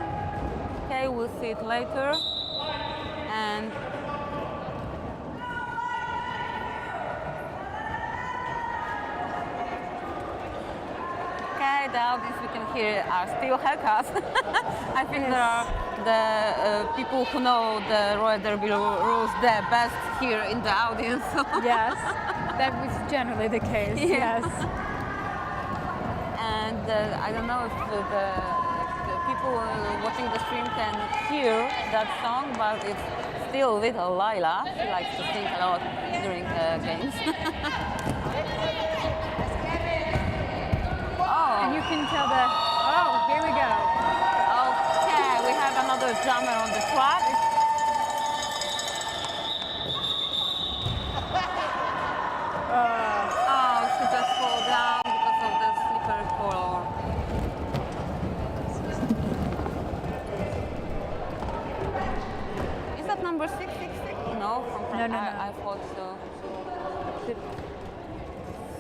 [SPEAKER 1] Okay, we'll see it later. And okay, the audience we can hear are still Hellcats. I think there are the people who know the Royal Derby rules the best here in the audience.
[SPEAKER 2] Yes, that was generally the case. Yes.
[SPEAKER 1] And I don't know if the people watching the stream can hear that song, but it's still little Lila. She likes to sing a lot during the games.
[SPEAKER 2] And you can tell here we go.
[SPEAKER 1] Okay, we have another jammer on the track. She just fell down because of the slippery floor. Is that number 666? No,
[SPEAKER 2] No.
[SPEAKER 1] I thought so.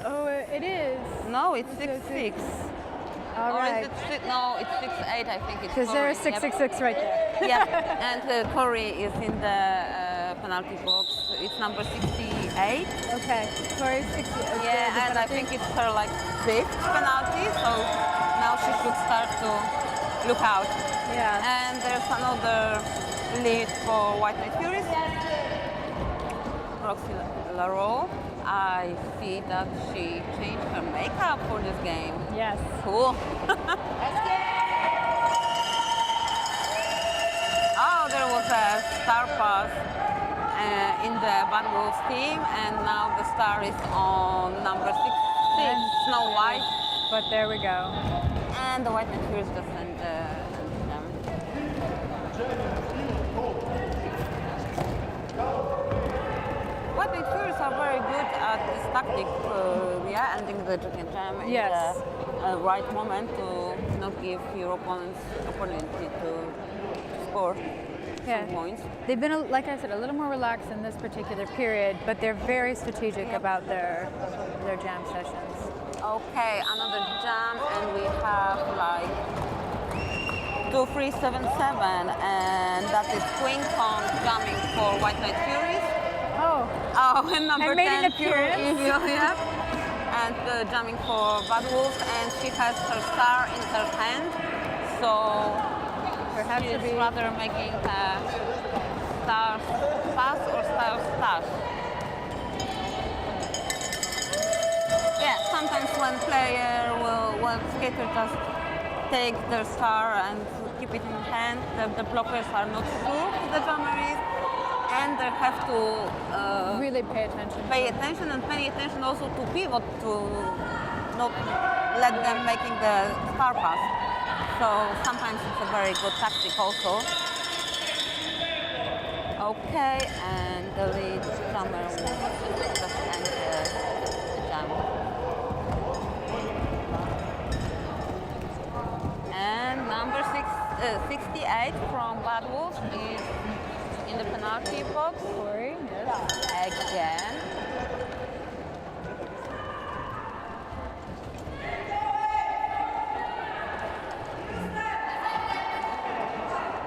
[SPEAKER 2] Oh, it is.
[SPEAKER 1] No, it's 66.
[SPEAKER 2] All
[SPEAKER 1] Or
[SPEAKER 2] right.
[SPEAKER 1] is it no? It's 68. I think it's.
[SPEAKER 2] Because there's
[SPEAKER 1] Corey.
[SPEAKER 2] 666 right there.
[SPEAKER 1] Yep. And Corey is in the penalty box. It's number 68.
[SPEAKER 2] Okay. Corey's 60.
[SPEAKER 1] Yeah, and I think it's her like 5th penalty. So now she should start to look out.
[SPEAKER 2] Yeah.
[SPEAKER 1] And there's another lead for White Night Furies. Roxy LaRolle. I see that she changed her makeup for this game.
[SPEAKER 2] Yes.
[SPEAKER 1] Cool. Oh, there was a star pass in the Bad Wolves team, and now the star is on number 6, Snow White.
[SPEAKER 2] But there we go.
[SPEAKER 1] And the White Night Furies just sent them. White Night Furies are very good at this tactic, ending the jam in the right moment to not give your opponent to score some points.
[SPEAKER 2] They've been, like I said, a little more relaxed in this particular period, but they're very strategic about their jam sessions.
[SPEAKER 1] Okay, another jam, and we have like 2377, and that is Queen Kong jamming for White Night Furies.
[SPEAKER 2] Oh,
[SPEAKER 1] and number
[SPEAKER 2] and made
[SPEAKER 1] 10,
[SPEAKER 2] an appearance.
[SPEAKER 1] Pure Evil, yeah. And jamming for Bad Wolves, and she has her star in her hand, so
[SPEAKER 2] perhaps
[SPEAKER 1] she's
[SPEAKER 2] to be
[SPEAKER 1] rather making a star pass or star stash. Yeah, sometimes when skater just take their star and keep it in hand, the blockers are not sure who the jammer is, and they have to
[SPEAKER 2] really pay attention.
[SPEAKER 1] And pay attention also to pivot to not let them making the star pass. So sometimes it's a very good tactic also. Okay, and the lead drummer will just end the jam. And number 68 from Bad Wolf is in the penalty box.
[SPEAKER 2] Corey, yes.
[SPEAKER 1] Again.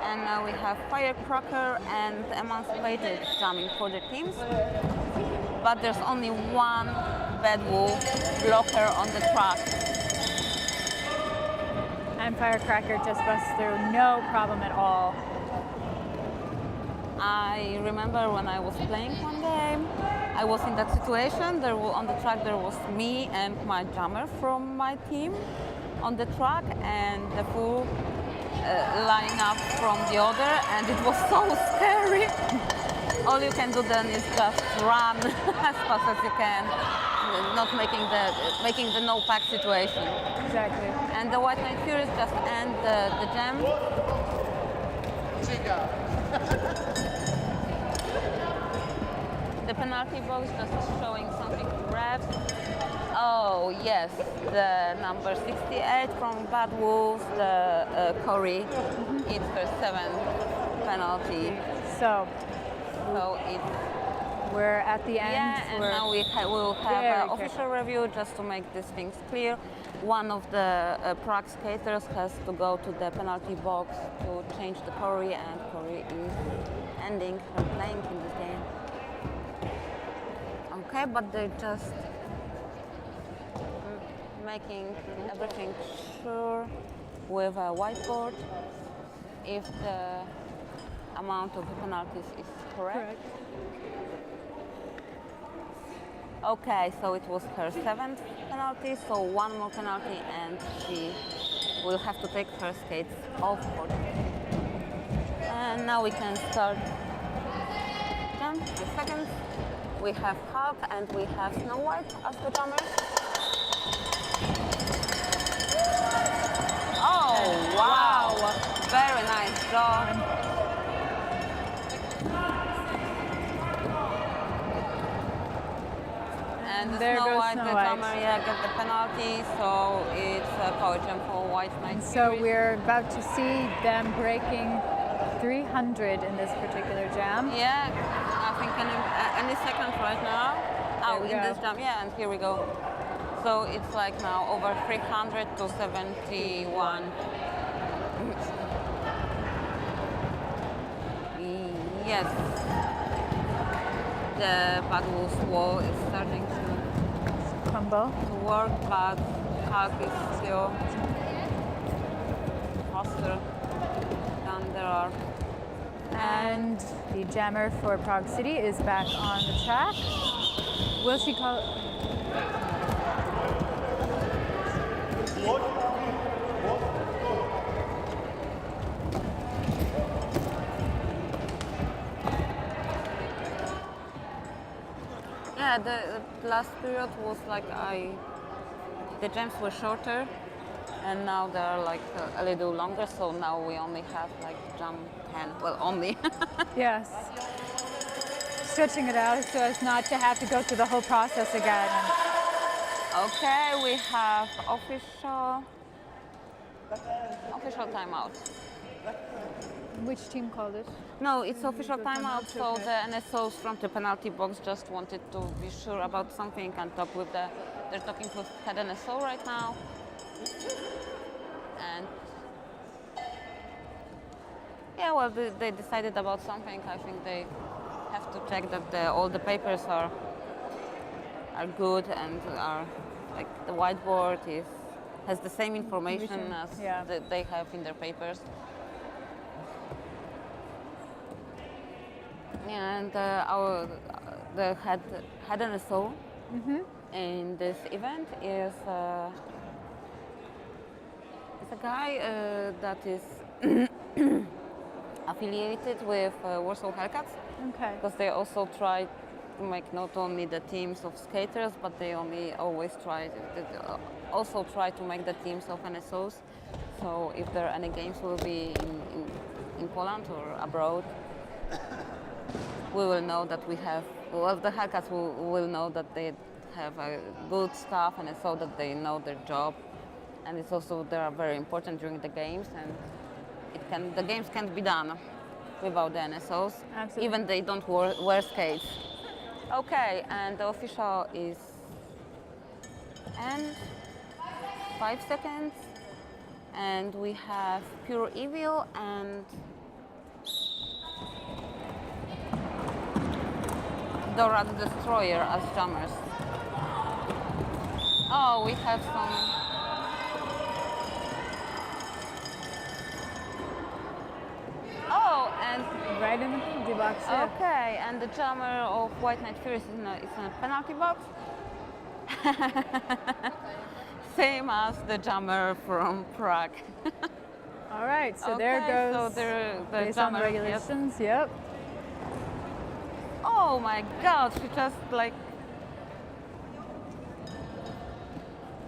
[SPEAKER 1] And now we have Firecracker and Emancipated jamming for the teams. But there's only one Bad Wolf blocker on the track.
[SPEAKER 2] And Firecracker just busts through, no problem at all.
[SPEAKER 1] I remember when I was playing one game, I was in that situation. On the track there was me and my drummer from my team on the track, and the full line up from the other, and it was so scary. All you can do then is just run as fast as you can, not making the no pack situation.
[SPEAKER 2] Exactly.
[SPEAKER 1] And the White Night Furies just end the jam. The penalty box just showing something red. Oh yes, the number 68 from Bad Wolves, the Corey, it's her 7th penalty.
[SPEAKER 2] So
[SPEAKER 1] it's
[SPEAKER 2] we're at the end.
[SPEAKER 1] yeah, and now we'll have
[SPEAKER 2] very
[SPEAKER 1] an official review just to make these things clear. One of the Prague skaters has to go to the penalty box to change the Corey, and Corey is ending her playing in this game. Okay, but they're just making everything sure with a whiteboard if the amount of the penalties is correct. Okay, so it was her 7th penalty, so one more penalty and she will have to take her skates off. And now we can start 10 seconds. We have Hulk and we have Snow White as the drummers. Oh, wow! Very nice job. And
[SPEAKER 2] there
[SPEAKER 1] Snow
[SPEAKER 2] goes
[SPEAKER 1] White,
[SPEAKER 2] Snow
[SPEAKER 1] the
[SPEAKER 2] White.
[SPEAKER 1] drummer, get the penalty, so it's a power jam for White Night Furies.
[SPEAKER 2] So we're about to see them breaking 300 in this particular jam.
[SPEAKER 1] Yeah, I think any second right now.
[SPEAKER 2] There we
[SPEAKER 1] In
[SPEAKER 2] go.
[SPEAKER 1] this jam, yeah, and here we go. So it's like now over 300 to 71. Yes. The Bad Wolves wall is starting
[SPEAKER 2] Crumble.
[SPEAKER 1] to work, but Hulk is still faster than there are.
[SPEAKER 2] And the jammer for Prague City is back on the track. Will she call it?
[SPEAKER 1] Yeah, the last period was like the jams were shorter, and now they're like a little longer. So now we only have like jam 10. Well, only.
[SPEAKER 2] Yes. Stretching it out so as not to have to go through the whole process again.
[SPEAKER 1] Okay, we have official timeout.
[SPEAKER 2] Which team called it?
[SPEAKER 1] No, it's official timeout. So the NSOs from the penalty box just wanted to be sure about something and talk with they're talking with head NSO right now. And yeah, well, they decided about something. I think they have to check that all the papers are good and are like the whiteboard has the same information as they have in their papers. And the head NSO in this event is a guy that is affiliated with Warsaw Hellcats.
[SPEAKER 2] Okay.
[SPEAKER 1] Because they also try to make not only the teams of skaters, but they also try to make the teams of NSOs So if there are any games will be in Poland or abroad, we will know that we have, well, the Hellcats will know that they have good staff, and so that they know their job. And it's also, they are very important during the games, and the games can't be done without the NSOs.
[SPEAKER 2] Absolutely.
[SPEAKER 1] Even they don't wear skates. Okay, and the official is end, 5 seconds. And we have Pure Evil and Dora the Destroyer as jammers. Oh, we have some. Oh, and
[SPEAKER 2] Right in the box. Yeah.
[SPEAKER 1] okay, and the jammer of White Night Furies is in a penalty box. Same as the jammer from Prague.
[SPEAKER 2] All right, so
[SPEAKER 1] Okay,
[SPEAKER 2] there goes.
[SPEAKER 1] so the
[SPEAKER 2] based on the
[SPEAKER 1] jammer, yes.
[SPEAKER 2] regulations. Yep.
[SPEAKER 1] Oh my God, she just like.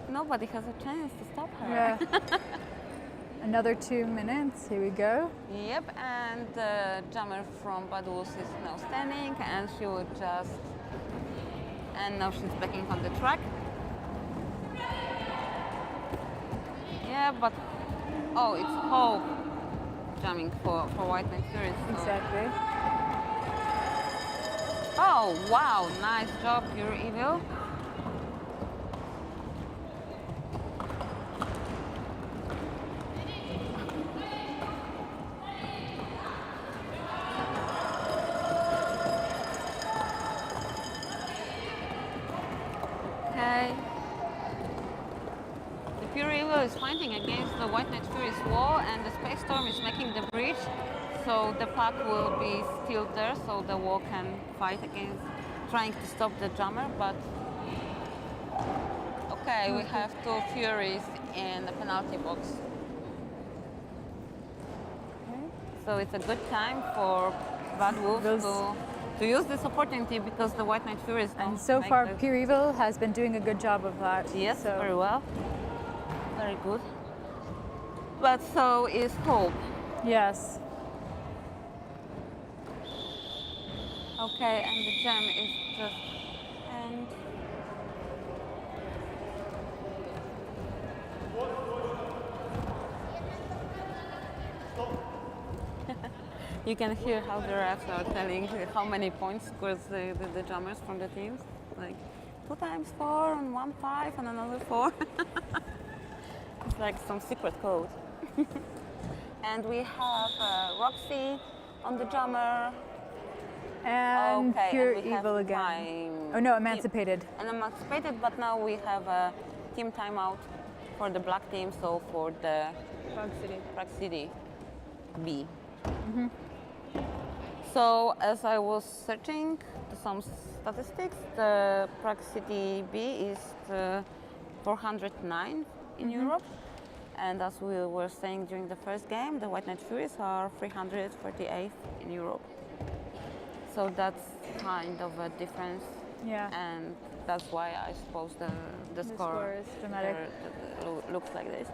[SPEAKER 1] Nobody has a chance to stop her.
[SPEAKER 2] Yeah. Another 2 minutes. Here we go.
[SPEAKER 1] Yep, and the jammer from bouts is now standing, and she will just. And now she's backing on the track. Yeah, but oh, it's Hope jamming for White Night Furies. So.
[SPEAKER 2] Exactly.
[SPEAKER 1] Oh wow, nice job, Pure Evil. Okay. The Pure Evil is fighting against the White Night Furies wall, and the Space Storm is making the breach, so the puck will be still there, so the wall can fight against, trying to stop the jammer, but okay, we have 2 Furies in the penalty box.
[SPEAKER 2] Okay.
[SPEAKER 1] So it's a good time for Bad Wolves to use this opportunity, because the White Night Furies don't
[SPEAKER 2] And so
[SPEAKER 1] make
[SPEAKER 2] far,
[SPEAKER 1] this.
[SPEAKER 2] Pure Evil has been doing a good job of that.
[SPEAKER 1] Yes,
[SPEAKER 2] so.
[SPEAKER 1] very well. Very good. But so is Hope.
[SPEAKER 2] Yes.
[SPEAKER 1] Okay, and the jam is just and you can hear how the refs are telling how many points scores the jammers from the teams. Like 2 times 4 and 1 5 and another 4. It's like some secret code. And we have Roxy on the jammer.
[SPEAKER 2] And
[SPEAKER 1] Okay,
[SPEAKER 2] Pure
[SPEAKER 1] and we have
[SPEAKER 2] Evil again.
[SPEAKER 1] time.
[SPEAKER 2] Oh no, Emancipated.
[SPEAKER 1] And Emancipated, but now we have a team timeout for the black team, so for the Prague City B. So as I was searching some statistics, the Prague City B is 409 in Europe. And as we were saying during the first game, the White Night Furies are 338 in Europe. So that's kind of a difference.
[SPEAKER 2] Yeah.
[SPEAKER 1] And that's why I suppose the score
[SPEAKER 2] is dramatic.
[SPEAKER 1] looks like this.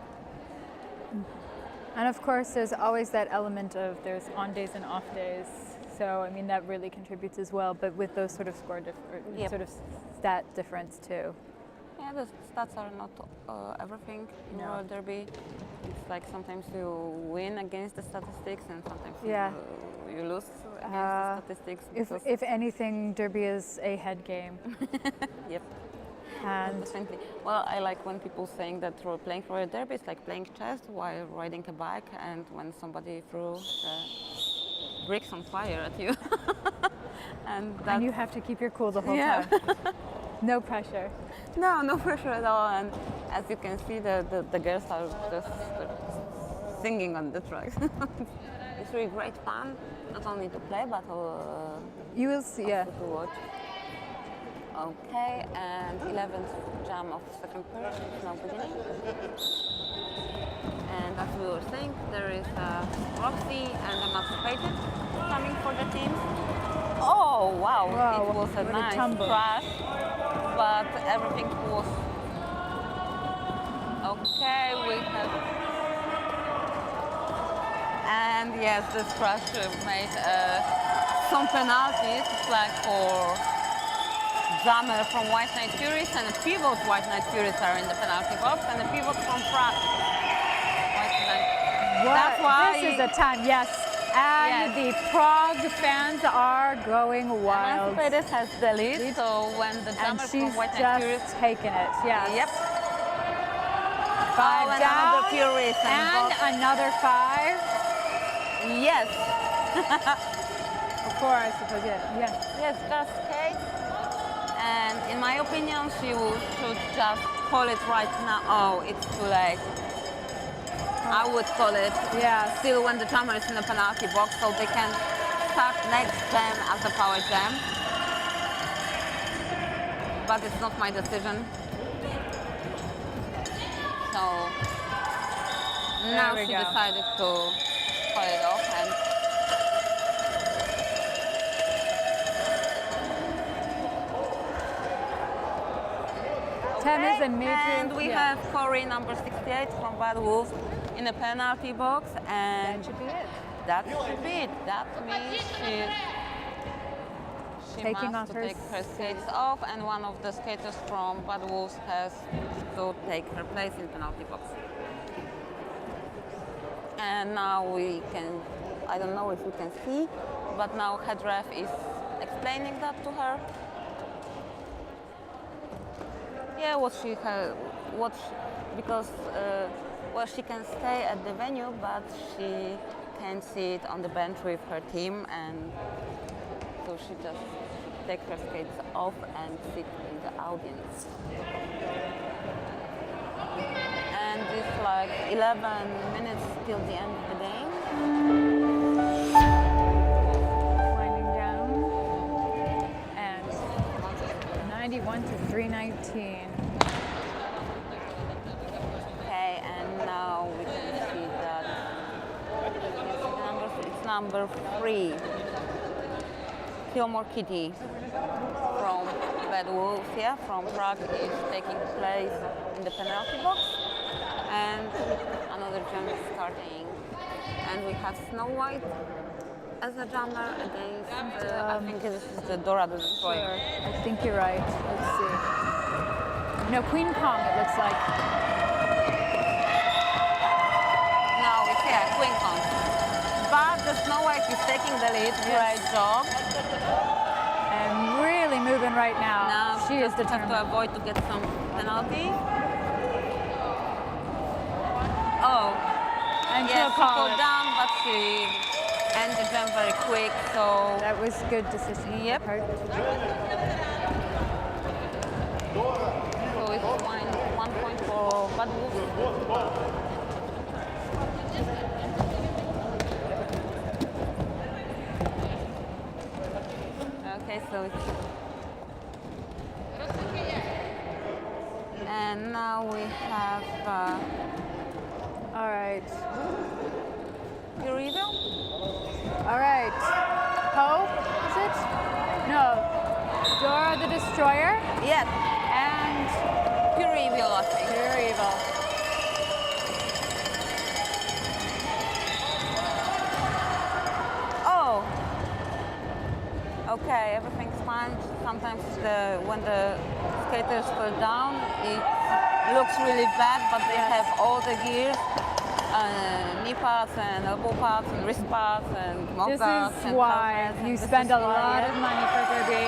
[SPEAKER 2] And of course, there's always that element of there's on days and off days. So I mean that really contributes as well. But with those sort of
[SPEAKER 1] Yep.
[SPEAKER 2] sort of stat difference too.
[SPEAKER 1] Yeah, the stats are not everything in
[SPEAKER 2] No.
[SPEAKER 1] World Derby. It's like sometimes you win against the statistics, and sometimes
[SPEAKER 2] Yeah.
[SPEAKER 1] you lose against the statistics.
[SPEAKER 2] If anything, Derby is a head game.
[SPEAKER 1] Yep.
[SPEAKER 2] And
[SPEAKER 1] Definitely. Well, I like when people saying that playing for a derby is like playing chess while riding a bike, and when somebody throws bricks on fire at you. and
[SPEAKER 2] you have to keep your cool the whole
[SPEAKER 1] Yeah.
[SPEAKER 2] time. No pressure.
[SPEAKER 1] No pressure at all. And as you can see, the girls are just singing on the tracks. It's really great fun, not only to play, but
[SPEAKER 2] You will see, yeah.
[SPEAKER 1] also to watch. Okay, and 11th jam of the second period is now beginning. And as we were saying, there is Roxy and Emancipated coming for the teams. Oh wow,
[SPEAKER 2] Wow,
[SPEAKER 1] it was a
[SPEAKER 2] what a
[SPEAKER 1] nice
[SPEAKER 2] tumble.
[SPEAKER 1] crash, but everything was okay. We have And yes, this crash made some penalties. It's like for Jammer from White Night Furies and a pivot White Night Furies are in the penalty box and a pivot from Prague. White Night. That's why
[SPEAKER 2] This is a time, yes. And
[SPEAKER 1] Yes.
[SPEAKER 2] the Prague fans are going wild.
[SPEAKER 1] Petersburg has the lead, so when the
[SPEAKER 2] And
[SPEAKER 1] Jammer
[SPEAKER 2] she's
[SPEAKER 1] from White Night Furies.
[SPEAKER 2] just taking it, yes.
[SPEAKER 1] Yep.
[SPEAKER 2] 5
[SPEAKER 1] and
[SPEAKER 2] down,
[SPEAKER 1] another Furies
[SPEAKER 2] and
[SPEAKER 1] box.
[SPEAKER 2] another 5.
[SPEAKER 1] Yes.
[SPEAKER 2] Of course, because yeah.
[SPEAKER 1] Yes, just skate. And in my opinion, she should just call it right now. Oh, it's too late. I would call it
[SPEAKER 2] Yes.
[SPEAKER 1] still when the Jammer is in the penalty box, so they can start next jam as a power jam. But it's not my decision. So now
[SPEAKER 2] we
[SPEAKER 1] she
[SPEAKER 2] go.
[SPEAKER 1] decided to call it off and
[SPEAKER 2] Ten is a major.
[SPEAKER 1] And we have Corey, number 68 from Bad Wolf, in the penalty box, and
[SPEAKER 2] That should be it.
[SPEAKER 1] that should be it. That means she
[SPEAKER 2] Taking
[SPEAKER 1] must
[SPEAKER 2] off
[SPEAKER 1] to
[SPEAKER 2] her
[SPEAKER 1] take her skates off, and one of the skaters from Bad Wolves has to take her place in penalty box. And now we can, I don't know if we can see, but now head ref is explaining that to her. Yeah, because well, she can stay at the venue, but she can't sit on the bench with her team, and so she just takes her skates off and sit in the audience. And it's like 11 minutes till the end of the game.
[SPEAKER 2] Winding down. And 91 to 319.
[SPEAKER 1] Okay, and now we can see that it's number 3. Kilmore Kitty from Bad Wolves, yeah, from Prague is taking place in the penalty box. And another jam is starting. And we have Snow White as a jammer against, I think this is the Dora the Destroyer.
[SPEAKER 2] I think you're right. Let's see. No, Queen Kong, it looks like.
[SPEAKER 1] Now it's, yeah, Queen Kong. But the Snow White is taking the lead, great job.
[SPEAKER 2] And really moving right now.
[SPEAKER 1] Now
[SPEAKER 2] She is
[SPEAKER 1] just have
[SPEAKER 2] determined.
[SPEAKER 1] to avoid to get some penalty. Oh,
[SPEAKER 2] And
[SPEAKER 1] yes,
[SPEAKER 2] she'll
[SPEAKER 1] she
[SPEAKER 2] call
[SPEAKER 1] pulled
[SPEAKER 2] it.
[SPEAKER 1] down, but she ended the jump very quick, so
[SPEAKER 2] That was good decision.
[SPEAKER 1] Yep.
[SPEAKER 2] on her part.
[SPEAKER 1] so it's 1 point for Bad Wolves. Okay, so it's and now we have
[SPEAKER 2] All right.
[SPEAKER 1] your review.
[SPEAKER 2] All right. Poe, is it? No. Dora the Destroyer
[SPEAKER 1] Yes,
[SPEAKER 2] and
[SPEAKER 1] pure evil, I think.
[SPEAKER 2] Pure Evil.
[SPEAKER 1] Oh. Okay, everything's fine. Sometimes when the skaters fall down, it looks really bad, but they have all the gears, knee pads and elbow pads and wrist pads and mouth
[SPEAKER 2] This
[SPEAKER 1] guards
[SPEAKER 2] is
[SPEAKER 1] and
[SPEAKER 2] why
[SPEAKER 1] helmets, and
[SPEAKER 2] you
[SPEAKER 1] this
[SPEAKER 2] spend
[SPEAKER 1] is
[SPEAKER 2] a
[SPEAKER 1] why,
[SPEAKER 2] lot
[SPEAKER 1] yeah.
[SPEAKER 2] of money for derby.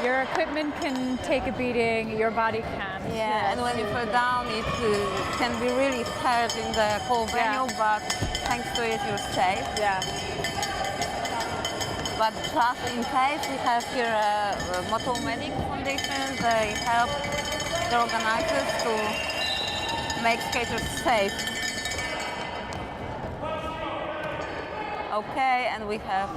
[SPEAKER 2] Your equipment can take a beating, your body can't.
[SPEAKER 1] Yeah, and when you fall down, it can be really hurt in the whole venue,
[SPEAKER 2] Yeah.
[SPEAKER 1] but thanks to it, you're safe.
[SPEAKER 2] Yeah.
[SPEAKER 1] But just in case, we have here a Moto Medic Foundation. They help the organizers to make skaters safe. Okay, and we have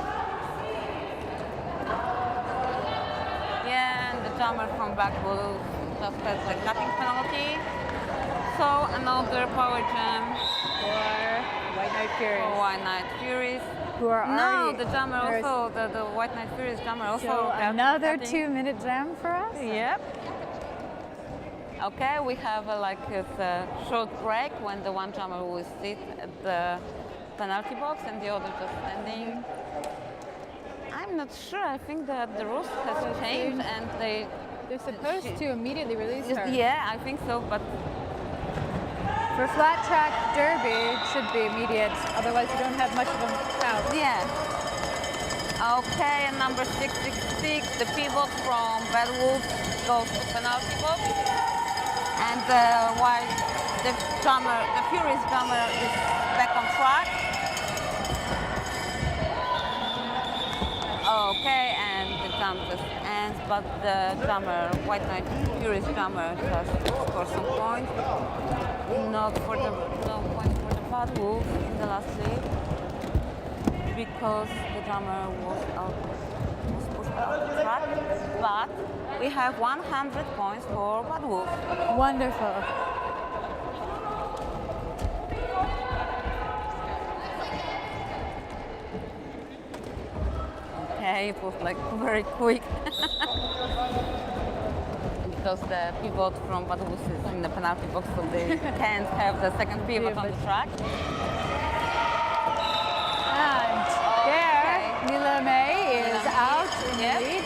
[SPEAKER 1] and the jammer from back will just has the cutting penalty. So another power jam
[SPEAKER 2] For White Night Furies.
[SPEAKER 1] for White Night Furies.
[SPEAKER 2] Who are
[SPEAKER 1] No,
[SPEAKER 2] already.
[SPEAKER 1] the jammer
[SPEAKER 2] there's-
[SPEAKER 1] also, the White Night Furies jammer also.
[SPEAKER 2] So
[SPEAKER 1] got
[SPEAKER 2] another
[SPEAKER 1] cutting.
[SPEAKER 2] 2-minute jam for us?
[SPEAKER 1] Yep. Okay, we have a short break when the one jammer will sit at the penalty box and the other just standing. I'm not sure. I think that the rules has changed and
[SPEAKER 2] They're supposed to immediately release her.
[SPEAKER 1] yeah, I think so, but
[SPEAKER 2] For flat track derby, it should be immediate. Otherwise, you don't have much of a crowd.
[SPEAKER 1] yeah. Okay, and number 666, the pivot from BOUT goes to penalty box. And the Furies drummer is back on track. Okay, and the jump just ends, but the drummer, White Night Furies drummer, just scored some points. No point for the BOUT in the last league because the drummer was pushed out of the track. But we have 100 points for BOUT.
[SPEAKER 2] Wonderful.
[SPEAKER 1] Okay, it was like very quick. Because the pivot from BOUT is in the penalty box, so they can't have the second pivot on the track.
[SPEAKER 2] And there, Mila May is out in the lead.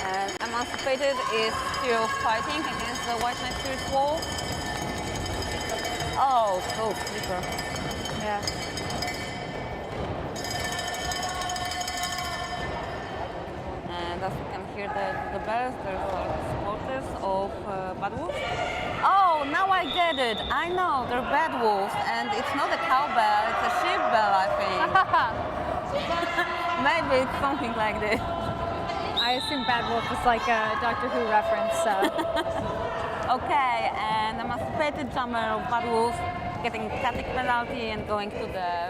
[SPEAKER 1] And Emancipated is still fighting against the White Night Furies wall. Oh, so slipper.
[SPEAKER 2] Yeah.
[SPEAKER 1] And as you can hear the bells, there's supporters of BOUT. Oh, now I get it. I know, they're BOUT, and it's not a cowbell, it's a sheep bell, I think. Maybe it's something like this.
[SPEAKER 2] I assume Bad Wolf is like a Doctor Who reference.
[SPEAKER 1] Okay, and Emancipated drummer of BOUT getting static penalty and going to the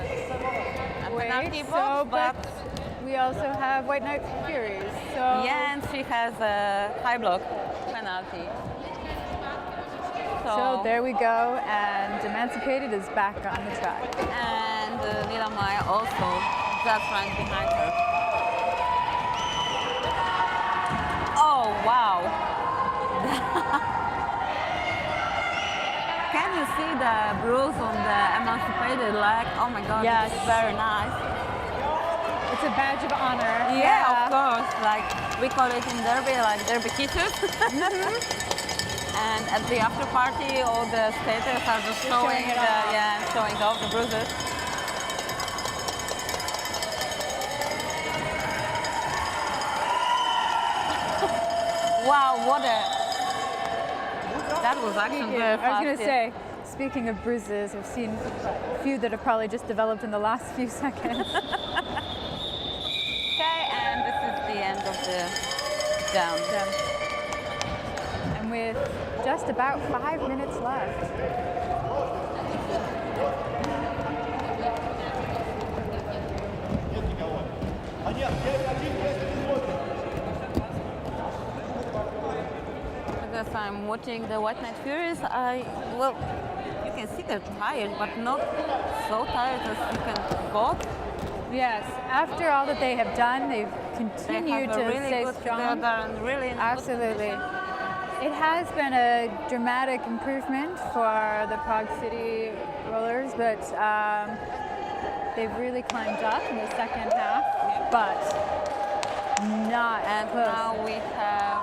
[SPEAKER 1] penalty box, but
[SPEAKER 2] we also have White Night Furies. So
[SPEAKER 1] yeah, and she has a high block penalty.
[SPEAKER 2] So there we go, and Emancipated is back on the track.
[SPEAKER 1] And Lila Maya also just right behind her. Oh, wow. Can you see the bruise on the Emancipated leg? Oh my God,
[SPEAKER 2] Yes.
[SPEAKER 1] it's very nice.
[SPEAKER 2] It's a badge of honor.
[SPEAKER 1] Yeah, of course. Like we call it in Derby, like Derby kisses. And at the after party, all the skaters are just showing
[SPEAKER 2] it off.
[SPEAKER 1] showing off the bruises. Wow, what a... That was actually very fast.
[SPEAKER 2] I was going to say, speaking of bruises, I've seen a few that have probably just developed in the last few seconds.
[SPEAKER 1] Okay, and this is the end of the down.
[SPEAKER 2] And with just about 5 minutes left.
[SPEAKER 1] Because I'm watching the White Night Furies, well, you can see they're tired, but not so tired as you can thought.
[SPEAKER 2] Yes, after all that they have done, they've
[SPEAKER 1] They
[SPEAKER 2] continued
[SPEAKER 1] have a
[SPEAKER 2] to
[SPEAKER 1] really
[SPEAKER 2] stay
[SPEAKER 1] good
[SPEAKER 2] strong.
[SPEAKER 1] together and really in a good
[SPEAKER 2] Absolutely. It has been a dramatic improvement for the Prague City Rollers, but they've really climbed up in the second half, but not
[SPEAKER 1] And
[SPEAKER 2] close.
[SPEAKER 1] now we have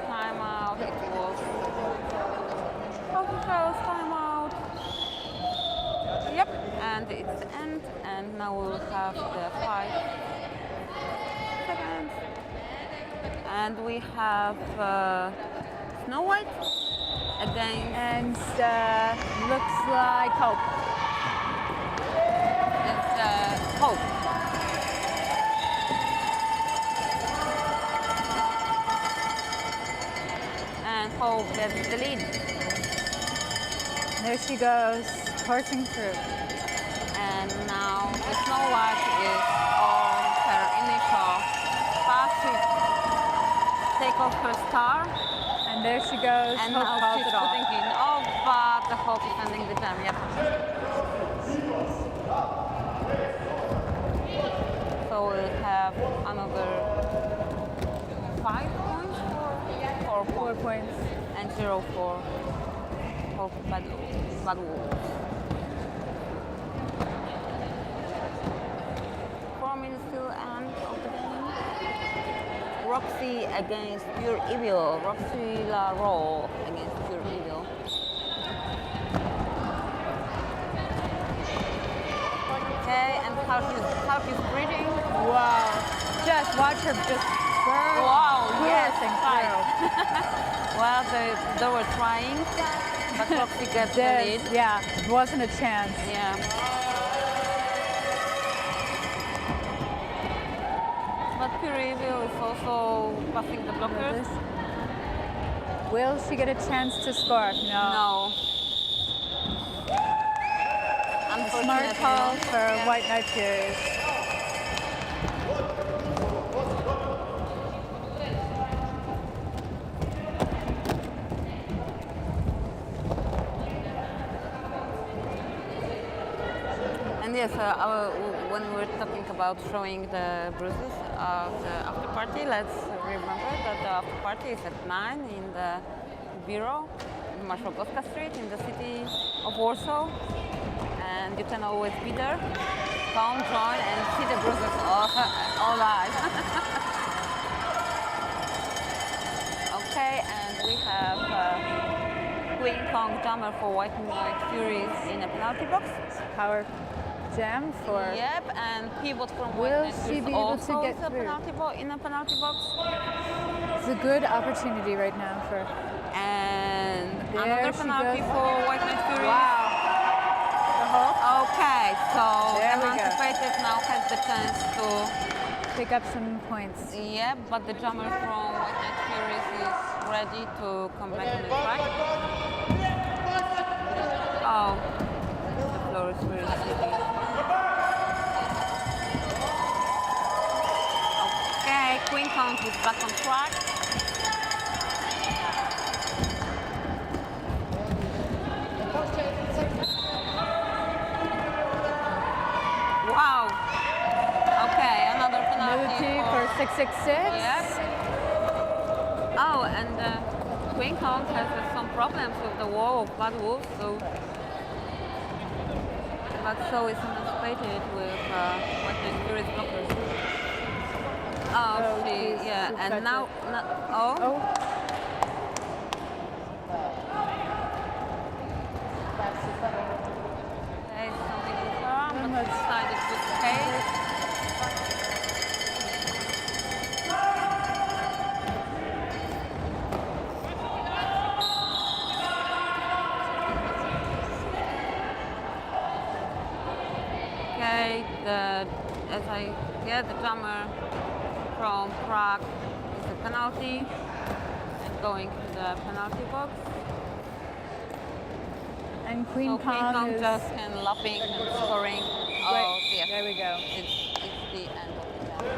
[SPEAKER 1] timeout. It was timeout. Yep, and it's the end. And now we'll have the 5 seconds. And we have Snow White again.
[SPEAKER 2] And looks like Hope.
[SPEAKER 1] It's Hope. And Hope gets the lead.
[SPEAKER 2] There she goes, coursing through.
[SPEAKER 1] And now the Snow White is on her initial pass to take off her star.
[SPEAKER 2] And there she goes,
[SPEAKER 1] And
[SPEAKER 2] Hope
[SPEAKER 1] now
[SPEAKER 2] calls
[SPEAKER 1] she's
[SPEAKER 2] it off.
[SPEAKER 1] putting in off, but the Hope is ending the jam, yep. So we'll have another 5 points for 4
[SPEAKER 2] 4
[SPEAKER 1] points.
[SPEAKER 2] points.
[SPEAKER 1] And 0 for Bad Wolves. 4 minutes till end of the game. Roxy against Pure Evil. Roxy La Roll against Pure Evil. Okay, and how she's breathing.
[SPEAKER 2] Wow. Just watch her just burn.
[SPEAKER 1] Wow, yes,
[SPEAKER 2] piercing
[SPEAKER 1] right.
[SPEAKER 2] through.
[SPEAKER 1] Well, they were trying, but Roxy gets the lead.
[SPEAKER 2] This, yeah, wasn't a chance.
[SPEAKER 1] Yeah. But Pure Evil is also passing the blockers.
[SPEAKER 2] Will she get a chance to score? No.
[SPEAKER 1] No.
[SPEAKER 2] Smart
[SPEAKER 1] Unfortunately,
[SPEAKER 2] call
[SPEAKER 1] no.
[SPEAKER 2] for White Night Furies.
[SPEAKER 1] And yes, when we're talking about showing the bruises of the after party, let's remember that the after party is at 9 in the bureau, in Marszałkowska Street, in the city of Warsaw. And you can always be there. Come, join, and see the bruises all live. Okay, and we have Queen Kong Jammer for White Night Furies in a penalty box.
[SPEAKER 2] Power jam for.
[SPEAKER 1] Yep, and pivot from
[SPEAKER 2] Will
[SPEAKER 1] White Night
[SPEAKER 2] she
[SPEAKER 1] Furies
[SPEAKER 2] be able to
[SPEAKER 1] also
[SPEAKER 2] get
[SPEAKER 1] is a
[SPEAKER 2] through?
[SPEAKER 1] in a penalty box.
[SPEAKER 2] It's a good opportunity right now for.
[SPEAKER 1] And
[SPEAKER 2] There
[SPEAKER 1] another
[SPEAKER 2] she
[SPEAKER 1] penalty
[SPEAKER 2] goes.
[SPEAKER 1] for White Night Furies.
[SPEAKER 2] Wow. The hook.
[SPEAKER 1] Okay, so
[SPEAKER 2] There we go.
[SPEAKER 1] Emancipated now has the chance to.
[SPEAKER 2] Pick up some points.
[SPEAKER 1] Yeah, but the jammer from White Night Furies is ready to come back on the track. Oh, the floor is really slippery. Okay, Queen Count is back on track. Wow. Okay, another penalty
[SPEAKER 2] Penalty for 666.
[SPEAKER 1] Yep. Oh, and Queen Count has some problems with the wall of Bad Wolves, so but so is emancipated with White Night Furies blockers. Oh,
[SPEAKER 2] geez,
[SPEAKER 1] yeah,
[SPEAKER 2] she's
[SPEAKER 1] and
[SPEAKER 2] got
[SPEAKER 1] now,
[SPEAKER 2] Oh.
[SPEAKER 1] Okay, something with her, but
[SPEAKER 2] let's-
[SPEAKER 1] decided to stay. Okay, the drummer from Prague is a penalty and going to the penalty box.
[SPEAKER 2] And Queen
[SPEAKER 1] So Queen
[SPEAKER 2] Kong
[SPEAKER 1] Kong
[SPEAKER 2] is.
[SPEAKER 1] just can lapping and scoring. Oh,
[SPEAKER 2] Right,
[SPEAKER 1] yes.
[SPEAKER 2] there we go.
[SPEAKER 1] It's the end of the jump.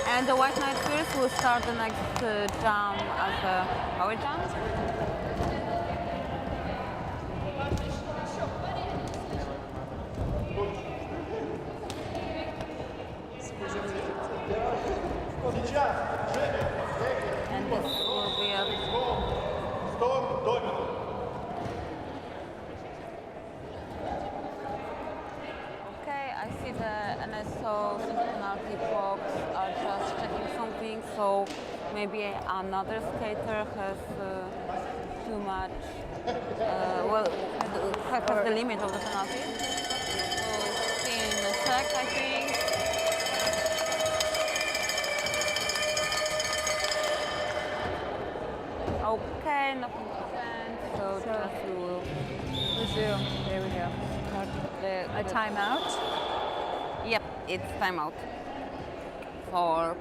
[SPEAKER 1] And the White Night Furies will start the next jump as a power jump. And this will be a Okay, I see the NSOs in the penalty box are just checking something, so maybe another skater has too much, has the limit of the penalty. So see in a sec, I think. Okay, nothing to send, so just we will
[SPEAKER 2] Resume. There we go. A timeout.
[SPEAKER 1] Yep, it's timeout for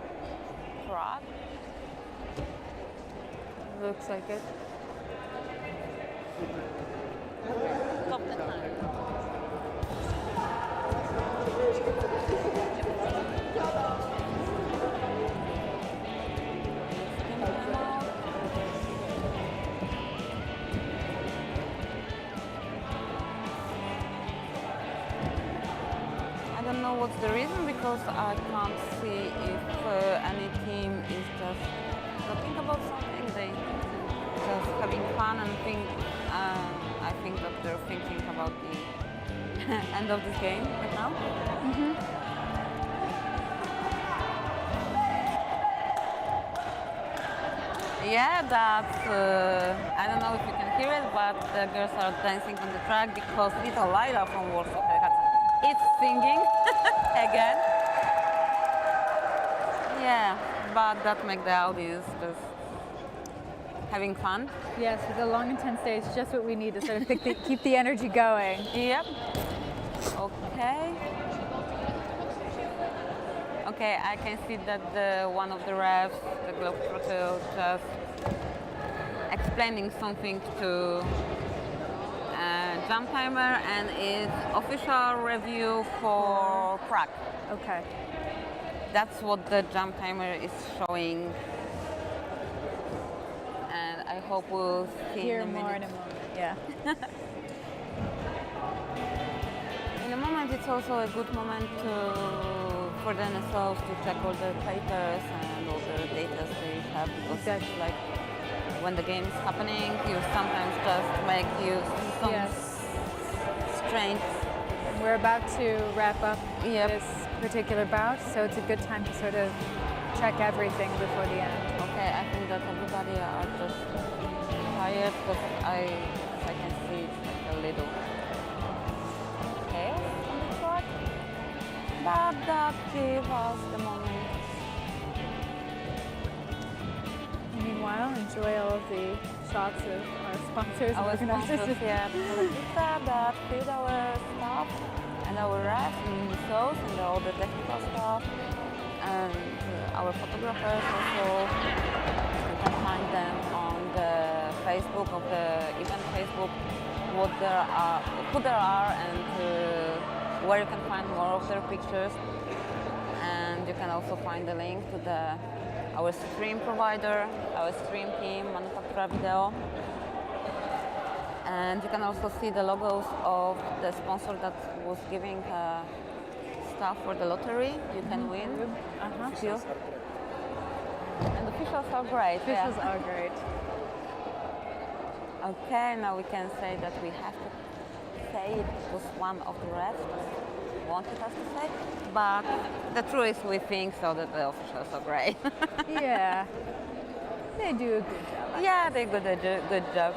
[SPEAKER 1] Prague.
[SPEAKER 2] Looks like it.
[SPEAKER 1] Stop the time. don't know what's the reason because I can't see if any team is just talking about something. They just having fun and think. I think that they're thinking about the end of this game right now. Yeah, that's, I don't know if you can hear it, but the girls are dancing on the track because little Lyra from Warsaw is singing again. Yeah, but that makes the audience just having fun.
[SPEAKER 2] Yes, with the long intense day, it's just what we need to sort of keep the energy going.
[SPEAKER 1] Yep. Okay. Okay, I can see that one of the refs, the Globetrotter, just explaining something to jump timer, and it's official review for Prague.
[SPEAKER 2] Okay.
[SPEAKER 1] That's what the jump timer is showing, and I hope we'll see
[SPEAKER 2] Hear
[SPEAKER 1] in a
[SPEAKER 2] more in
[SPEAKER 1] minute.
[SPEAKER 2] a moment. Yeah.
[SPEAKER 1] In a moment, it's also a good moment for the NSOs to check all the papers and all the data they have, because it's like when the game is happening, you sometimes just make use some strange.
[SPEAKER 2] We're about to wrap up this particular bout, so it's a good time to sort of check everything before the end.
[SPEAKER 1] Okay, I think that everybody are just tired because I can see it's like a little chaos on the track, but that gave us the moment.
[SPEAKER 2] Meanwhile, enjoy all of the shots of our sponsors and
[SPEAKER 1] Our
[SPEAKER 2] organizers.
[SPEAKER 1] sponsors, Wiertnicza, that feed our staff and our refs and shows and all the technical stuff, and our photographers also. You can find them on the Facebook of the event Facebook, who there are, and where you can find more of their pictures. And you can also find the link to our stream provider, our stream team, Manufactura Video. And you can also see the logos of the sponsor that was giving stuff for the lottery. You can win. Still. And the officials are great.
[SPEAKER 2] Officials are great.
[SPEAKER 1] Okay, now we can say that we have to say it was one of the refs wanted us to say, but the truth is we think so that the officials are great.
[SPEAKER 2] Yeah, they do a good job.
[SPEAKER 1] Yeah, they do a good job.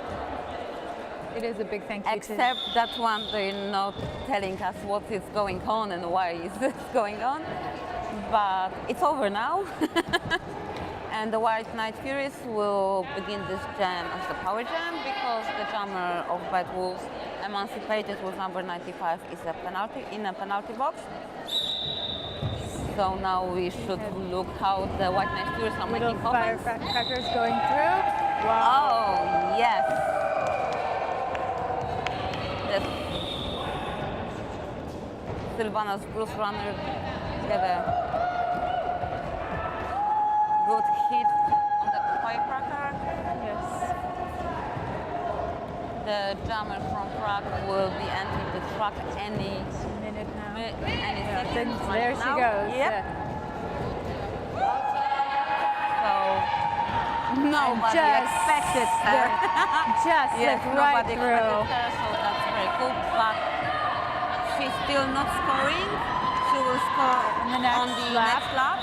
[SPEAKER 2] It is a big thank you
[SPEAKER 1] Except that one, they're not telling us what is going on and why is this going on, but it's over now. And the White Night Furies will begin this jam as the power jam, because the jammer of Bad Wolves, emancipated with number 95, is in a penalty box. So now we should look how the White Night Furies are making comments.
[SPEAKER 2] Firecrackers going through. Wow.
[SPEAKER 1] Oh, yes. The Sylvanas Bruce Runner get a good hit on the firecracker.
[SPEAKER 2] Yes.
[SPEAKER 1] The jammer from Prague will be entering the track any
[SPEAKER 2] minute now.
[SPEAKER 1] Any second.
[SPEAKER 2] There she goes.
[SPEAKER 1] Yep.
[SPEAKER 2] Yeah.
[SPEAKER 1] So nobody expected her.
[SPEAKER 2] Just slipped right
[SPEAKER 1] nobody
[SPEAKER 2] through.
[SPEAKER 1] expected her, so that's very cool. But she's still not scoring. She will score on the next lap.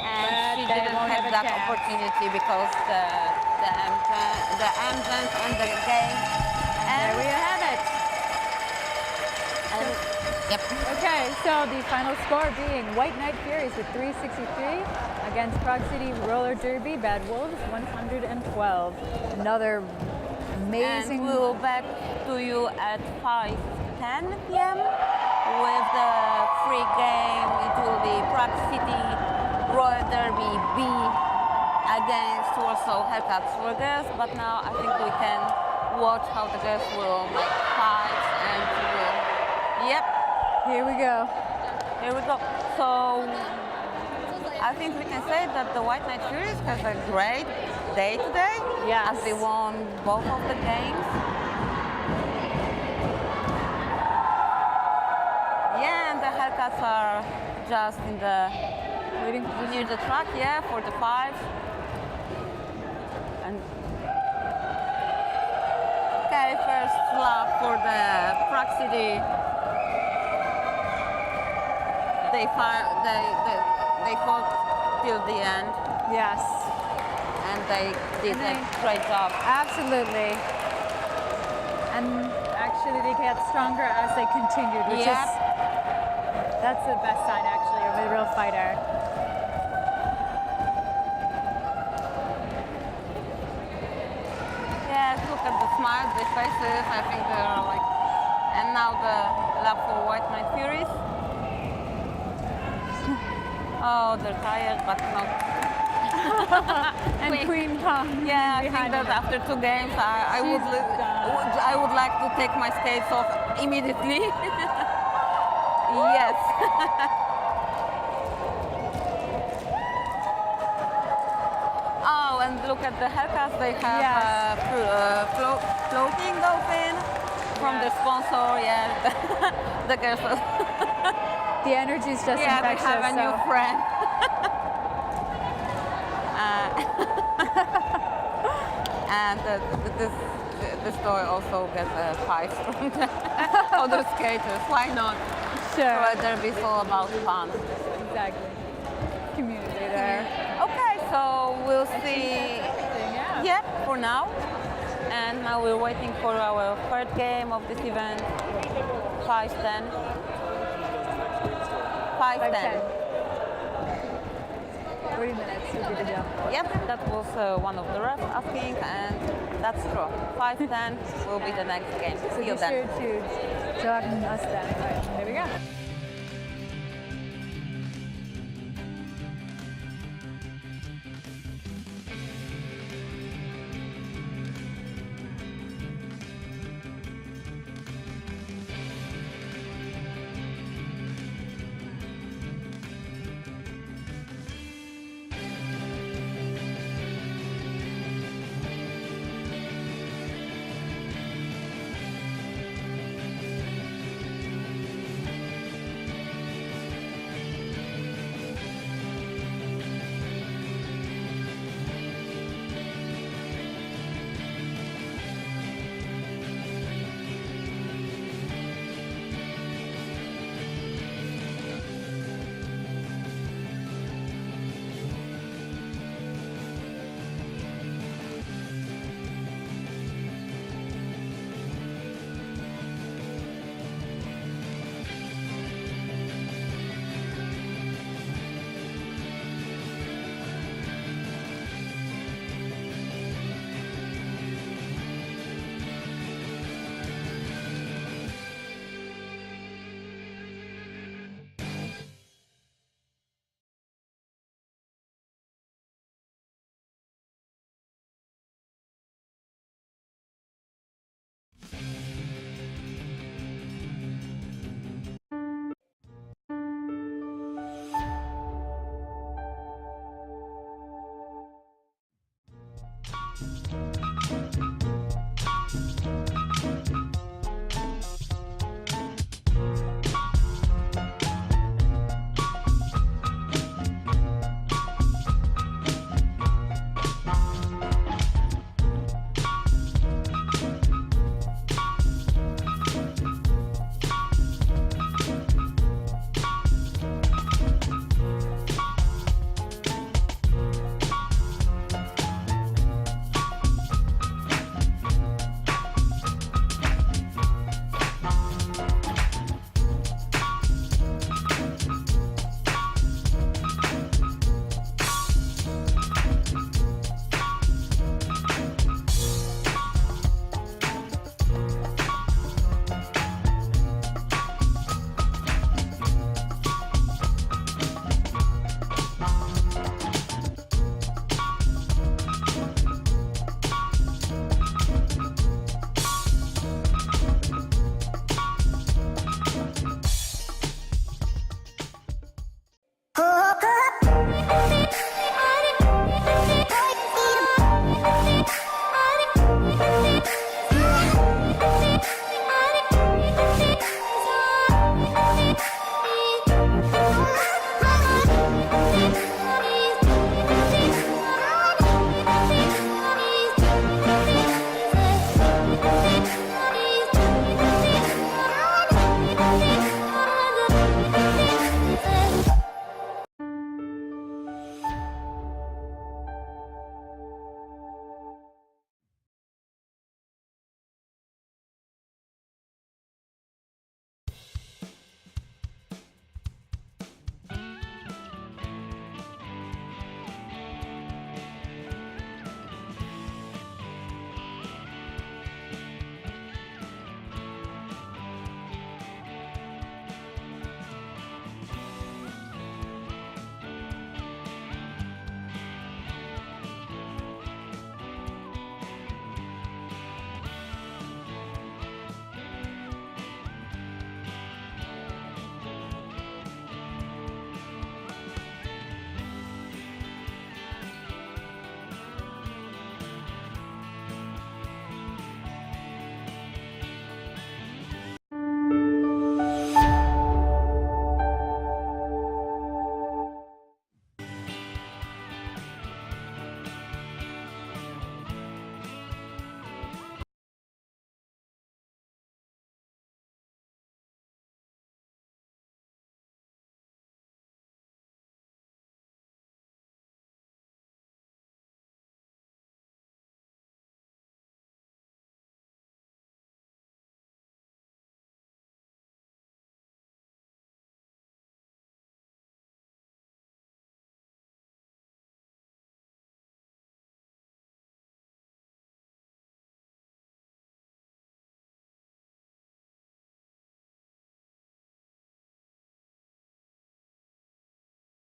[SPEAKER 1] And she didn't have that opportunity because the engines and the game. And
[SPEAKER 2] there we have it.
[SPEAKER 1] And, yep.
[SPEAKER 2] Okay, so the final score being White Night Furies with 363 against Prague City Roller Derby Bad Wolves 112. Another amazing.
[SPEAKER 1] And we'll back to you at 5:10 p.m. with the free game. It will be Prague City Roller Derby B against Warsaw Hellcats for girls. But now I think we can watch how the girls will make fights and yep.
[SPEAKER 2] Here we go.
[SPEAKER 1] Here we go. So I think we can say that the White Night Furies has a great day today.
[SPEAKER 2] Yes.
[SPEAKER 1] As they won both of the games. Yeah, and Hellcats are just in the
[SPEAKER 2] Waiting
[SPEAKER 1] near the track, yeah, for the 5. And okay, first lap for the Prague City. They fought till the end,
[SPEAKER 2] Yes.
[SPEAKER 1] and they did
[SPEAKER 2] And
[SPEAKER 1] a great job.
[SPEAKER 2] Absolutely. And actually they get stronger as they continued, which
[SPEAKER 1] Yep.
[SPEAKER 2] is, that's the best sign actually of a real fighter.
[SPEAKER 1] Yes, look at the smiles, the faces. I think they're like. And now the lap for White Night Furies. Oh, they're tired, but not.
[SPEAKER 2] And Queen Kong
[SPEAKER 1] Yeah, I think
[SPEAKER 2] behind
[SPEAKER 1] that
[SPEAKER 2] her.
[SPEAKER 1] after 2 games, I
[SPEAKER 2] She's done.
[SPEAKER 1] I would like to take my skates off immediately. Yes. Oh, and look at the Hellcats. They have
[SPEAKER 2] Yes.
[SPEAKER 1] floating dolphin from the
[SPEAKER 2] Yes.
[SPEAKER 1] sponsor. Yeah, the girls.
[SPEAKER 2] The energy is just
[SPEAKER 1] Yeah, they
[SPEAKER 2] infectious.
[SPEAKER 1] have a new
[SPEAKER 2] so.
[SPEAKER 1] friend. And this toy also gets a fight from the other skaters. Why not?
[SPEAKER 2] Sure.
[SPEAKER 1] So derby is all about fun.
[SPEAKER 2] Exactly. Community there.
[SPEAKER 1] Okay, so we'll see.
[SPEAKER 2] Yeah.
[SPEAKER 1] Yeah, for now. And now we're waiting for our third game of this event. 5-10. 5-10.
[SPEAKER 2] 40 minutes would be the deal.
[SPEAKER 1] Yep, that was one of the refs asking, and that's true. 5-10 will be the next game.
[SPEAKER 2] So
[SPEAKER 1] See you
[SPEAKER 2] be
[SPEAKER 1] then.
[SPEAKER 2] sure to join us then. All right, there we go.